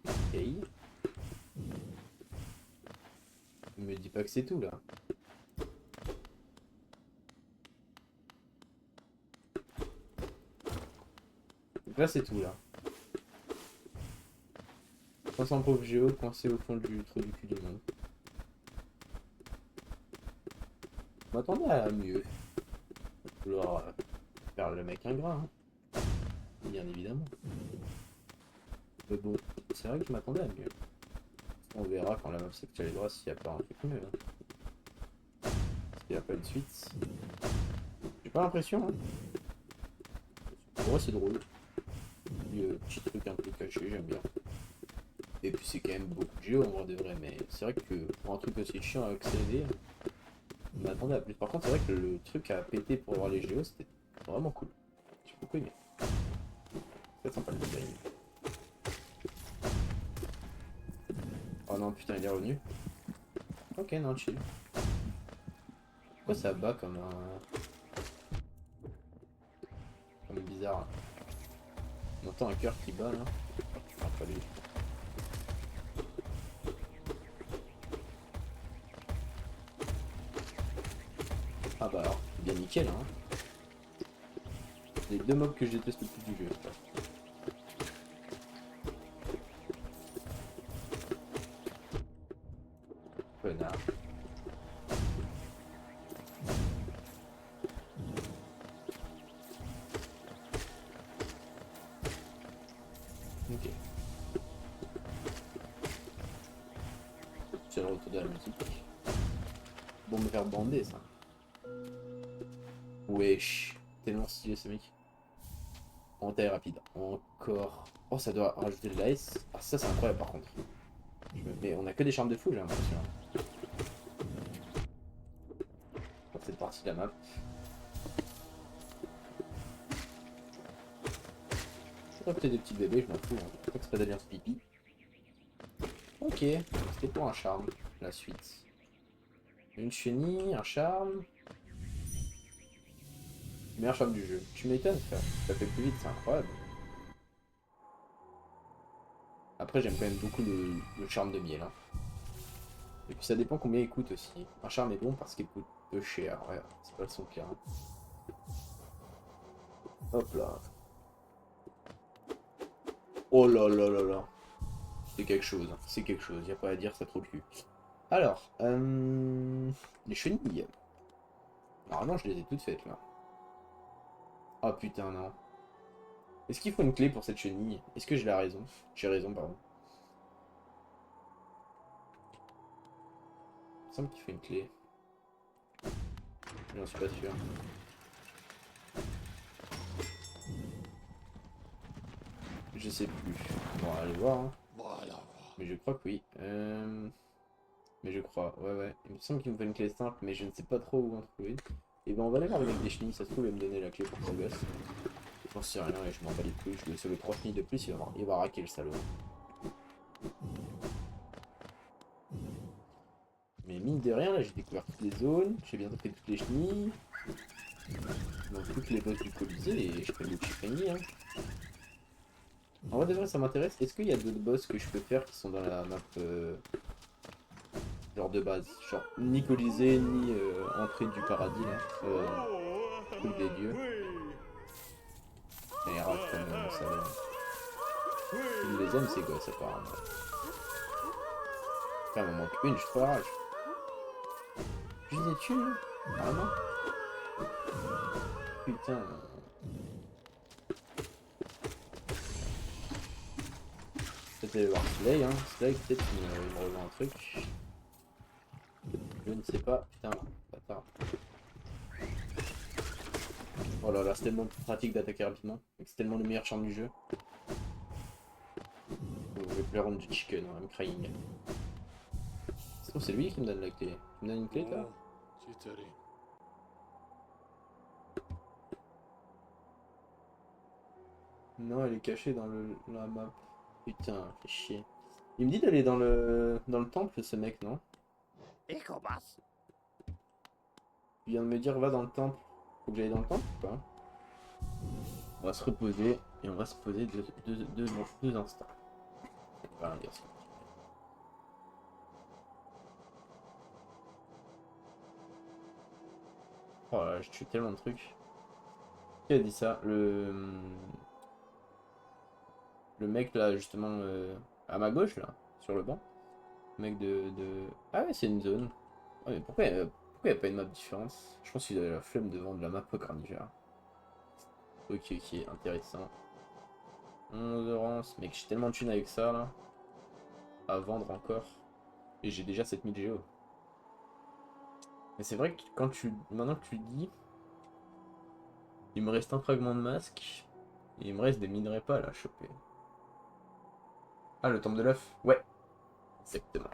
Ok. Me dis pas que c'est tout là. Donc là c'est tout là. 300 pauvres géo coincés au fond du trou du cul du monde. Je m'attendais à mieux. Vouloir faire le mec ingrat, hein. Bien évidemment. Mais bon, c'est vrai que je m'attendais à mieux. On verra quand la map s'actualisera s'il n'y a pas un truc mieux. Hein. S'il n'y a pas une suite. J'ai pas l'impression. Hein. Pour moi c'est drôle. Le petit truc un peu caché, j'aime bien. Et puis c'est quand même beaucoup de géo en vrai de vrai, mais c'est vrai que pour un truc aussi chiant à accéder, je m'attendais à plus. Par contre c'est vrai que le truc à péter pour voir les géos c'était vraiment cool. J'ai beaucoup aimé. C'est sympa le design. Oh non putain il est revenu. Ok non chill. Pourquoi ça bat comme un... comme bizarre. On entend un cœur qui bat là. Ah, pas lui. Ah bah alors, bien nickel hein. Les deux mobs que je déteste le plus du jeu. Connard. Ok. C'est le retour de la musique. Bon me faire bander ça. Wesh. Tellement stylé ce mec. En taille rapide. Encore. Oh ça doit rajouter de l'AS. Ah ça c'est incroyable par contre. Mais on a que des charmes de fou j'ai l'impression. Pour cette partie de la map. Peut-être des petits bébés, je m'en fous. Hein. Je crois que c'est pas d'alliance pipi. Ok, c'était pour un charme, la suite. Une chenille, un charme. Meilleur charme du jeu. Tu m'étonnes, frère. Ça fait plus vite, c'est incroyable. Après, j'aime quand même beaucoup le charme de miel. Hein. Et puis ça dépend combien il coûte aussi. Un charme est bon parce qu'il coûte peu cher. Ouais, c'est pas le son clair. Hein. Hop là. Oh là là là là. C'est quelque chose. Hein. C'est quelque chose. Y a pas à dire, ça trop le cul. Alors, les chenilles. Normalement, je les ai toutes faites là. Oh putain, non. Est-ce qu'il faut une clé pour cette chenille? Est-ce que j'ai la raison? J'ai raison, pardon. Il me semble qu'il faut une clé. J'en suis pas sûr. Je sais plus. Bon, allez voir. Hein. Mais je crois que oui. Mais je crois, ouais. Il me semble qu'il me faut une clé simple, mais je ne sais pas trop où en trouver. Et ben on va aller voir avec des chenilles, ça se trouve il va me donner la clé pour ce gosse. J'en sais rien et je m'en bats les couilles, je lui ai sauvé 3 chenilles de plus, il va raquer le salaud. Mais mine de rien, là j'ai découvert toutes les zones, j'ai bientôt fait toutes les chenilles. Donc toutes les boss du Colisée et je fais le Chifreni. Hein. En vrai de vrai ça m'intéresse, est-ce qu'il y a d'autres boss que je peux faire qui sont dans la map genre de base, genre ni Colisée ni entrée du paradis là, truc des dieux. Et les rats comme ça. Il les aime ces gosses apparemment. Putain, il m'en manque une, je suis trop la rage. Juste des thunes, vraiment. Putain. Peut-être aller voir Slay, hein. Slay peut-être qu'il me revend un truc. Je ne sais pas. Putain, bâtard. Oh là là, c'est tellement pratique d'attaquer rapidement. C'est tellement le meilleur charme du jeu. Je vais plus rendre du chicken, hein, I'm crying. C'est lui qui me donne la clé. Tu me donnes une clé là? Non, elle est cachée dans la map. Putain, fait chier. Il me dit d'aller dans le temple ce mec, non? Il vient de me dire va dans le temple. Faut que j'aille dans le temple ou pas? On va se reposer et on va se poser deux instants. Voilà, merci. Oh là là, je tue tellement de trucs. Qui a dit ça? Le mec là, justement, à ma gauche là, sur le banc. Le mec Ah ouais, c'est une zone. Ouais, mais pourquoi il n'y a pas une map différente? Je pense qu'il a la flemme de vendre la map au Carnivore. Ok, intéressant. 11 oranges, mec, j'ai tellement de thunes avec ça là. À vendre encore. Et j'ai déjà 7000 géo. Mais c'est vrai que maintenant que tu le dis, il me reste un fragment de masque. Et il me reste des minerais pas là à choper. Ah, le temple de l'œuf? Ouais, exactement.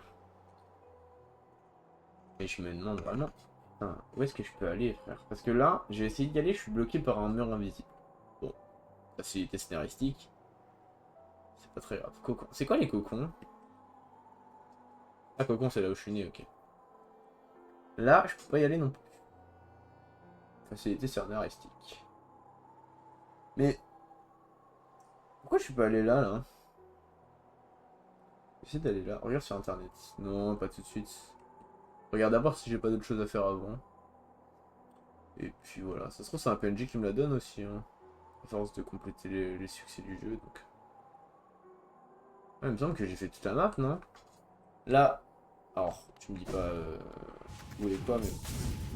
Et je me demande vraiment, putain, où est-ce que je peux aller, frère? Parce que là, j'ai essayé d'y aller, je suis bloqué par un mur invisible. Bon, facilité scénaristique. C'est pas très grave. Cocon. C'est quoi les cocons? Ah, cocon, c'est là où je suis né, ok. Là, je peux pas y aller non plus. Facilité scénaristique. Mais pourquoi je suis pas allé là? J'essaie d'aller là. Regarde sur internet. Non, pas tout de suite. Regarde d'abord si j'ai pas d'autre chose à faire avant. Et puis voilà. Ça se trouve, c'est un PNJ qui me la donne aussi. Hein. À force de compléter les succès du jeu. Donc. Ouais, il me semble que j'ai fait toute la map, non? Là. Alors, tu me dis pas où est quoi,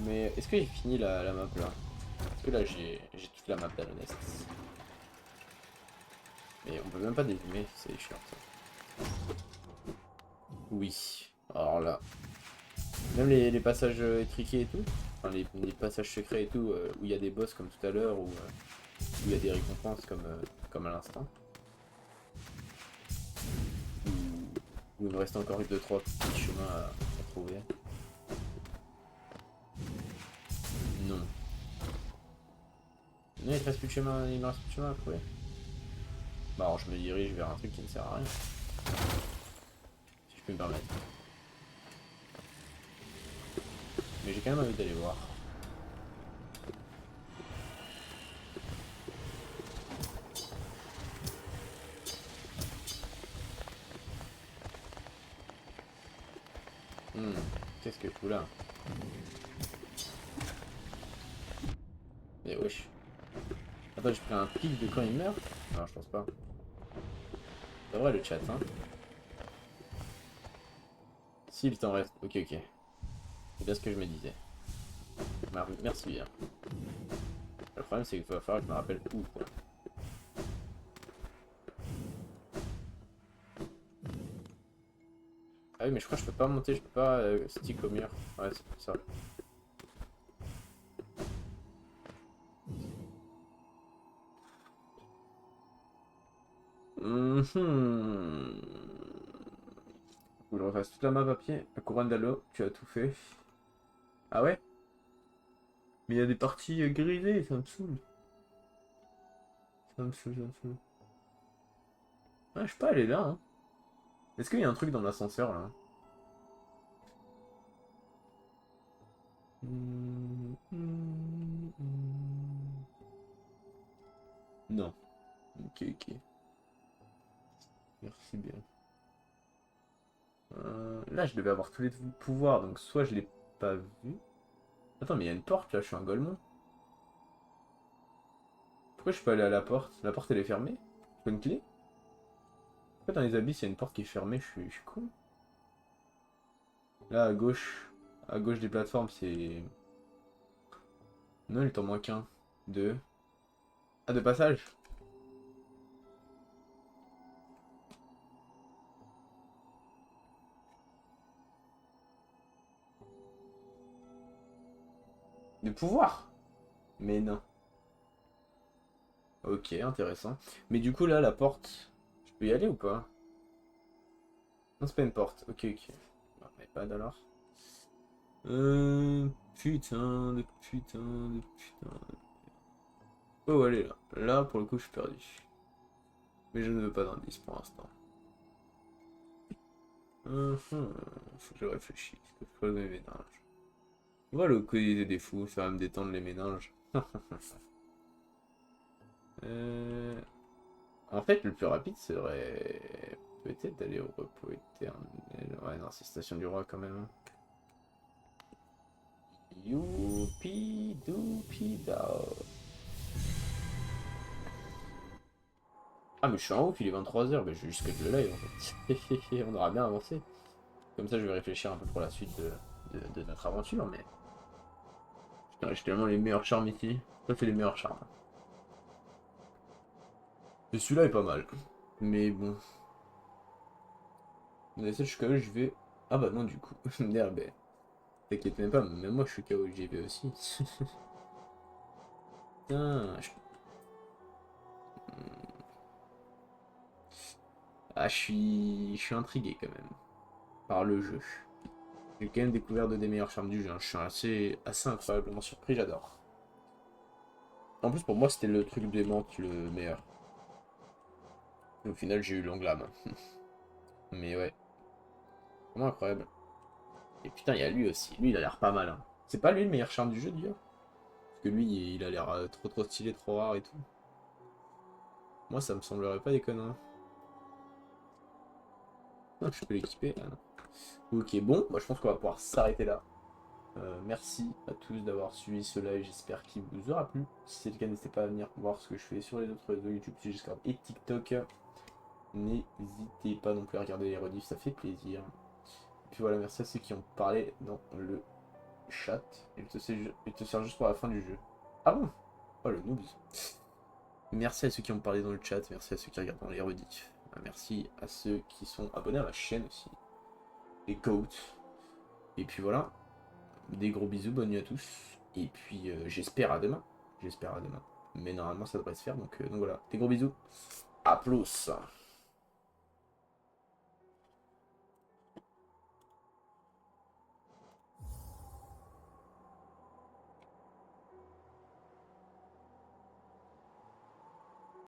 mais est-ce que j'ai fini la map là? Parce que là, j'ai toute la map d'Alonest. Mais on peut même pas dézoomer, c'est chiant ça. Oui. Alors là. Même les passages étriqués et tout. Enfin, les passages secrets et tout, où il y a des boss comme tout à l'heure, où il y a des récompenses comme à l'instant. Où il me reste encore 2-3 petits chemins à trouver. Non. Non, il me reste plus de chemin, à trouver. Bah alors je me dirige vers un truc qui ne sert à rien. Si je peux me permettre. Mais j'ai quand même envie d'aller voir. Qu'est-ce que je fous là? Mais wesh. Attends, j'ai pris un pic de quand il meurt? Non, je pense pas. C'est vrai le chat, hein. S'il t'en reste. Ok, ok. C'est bien ce que je me disais. Merci bien. Le problème, c'est qu'il va falloir que je me rappelle où, quoi. Ah oui, mais je crois que je peux pas monter, je peux pas stick au mur. Ouais, c'est pour ça. Faut que je refasse toute la map à pied. La couronne d'Halo, tu as tout fait. Ah ouais? Mais il y a des parties grisées, ça me saoule. Ça me saoule, ça me saoule. Ah, je sais pas, elle est là, hein. Est-ce qu'il y a un truc dans l'ascenseur, là? Non. Ok, ok. Merci bien. Là, je devais avoir tous les pouvoirs, donc soit je l'ai pas vu. Attends, mais il y a une porte, là, je suis un golemon. Pourquoi je peux aller à la porte? La porte, elle est fermée? Faut une clé? Pourquoi dans les abysses, il y a une porte qui est fermée? Je suis con. Là, à gauche des plateformes, c'est... Non, il t'en manque un. Deux. Ah, de passage? De pouvoir? Mais non. Ok, intéressant. Mais du coup, là, la porte, je peux y aller ou pas? Non, c'est pas une porte. Ok, ok. Bon, mais pas alors. Putain de putain de putain. Oh, elle est là. Là, pour le coup, je suis perdu. Mais je ne veux pas d'indice pour l'instant. Faut que je réfléchisse. Que je creuse mes méninges. Voilà le côté des fous, ça va me détendre les méninges. Euh, En fait, le plus rapide serait peut-être d'aller au repos éternel. Ouais, non, c'est Station du Roi quand même. Youpi doupi dao. Ah, mais je suis en haut, il est 23h, mais je vais juste que le live en fait. On aura bien avancé. Comme ça, je vais réfléchir un peu pour la suite de notre aventure, mais. Putain, j'ai tellement les meilleurs charmes ici. Ça fait les meilleurs charmes. Et celui-là est pas mal. Mais bon. Mais ça, jusqu'à là, je vais. Ah bah non, du coup. Merde, ben. T'inquiète même pas, même moi je suis KO, j'y vais aussi. Putain, ah, je suis intrigué quand même par le jeu. J'ai quand même découvert deux des meilleurs charmes du jeu, hein. Je suis assez incroyablement surpris, j'adore. En plus, pour moi, c'était le truc démente le meilleur. Et au final, j'ai eu l'englame. Mais ouais, vraiment incroyable. Et putain, il y a lui aussi. Lui, il a l'air pas mal, hein. C'est pas lui le meilleur charme du jeu, d'ailleurs? Parce que lui, il a l'air trop stylé, trop rare et tout. Moi, ça me semblerait pas déconnant. Ah, je peux l'équiper. Ah, non. Ok, bon, moi je pense qu'on va pouvoir s'arrêter là. Merci à tous d'avoir suivi ce live, j'espère qu'il vous aura plu. Si c'est le cas, n'hésitez pas à venir voir ce que je fais sur les autres réseaux YouTube, Discord et TikTok. N'hésitez pas non plus à regarder les rediffs, ça fait plaisir. Et puis voilà, merci à ceux qui ont parlé dans le chat. Il te sert juste pour la fin du jeu. Ah bon? Oh le noobs. Merci à ceux qui ont parlé dans le chat, merci à ceux qui regardent dans les rediffs. Merci à ceux qui sont abonnés à ma chaîne aussi. Les goats. Et puis voilà. Des gros bisous, bonne nuit à tous. Et puis j'espère à demain. J'espère à demain. Mais normalement ça devrait se faire, donc voilà. Des gros bisous. A plus.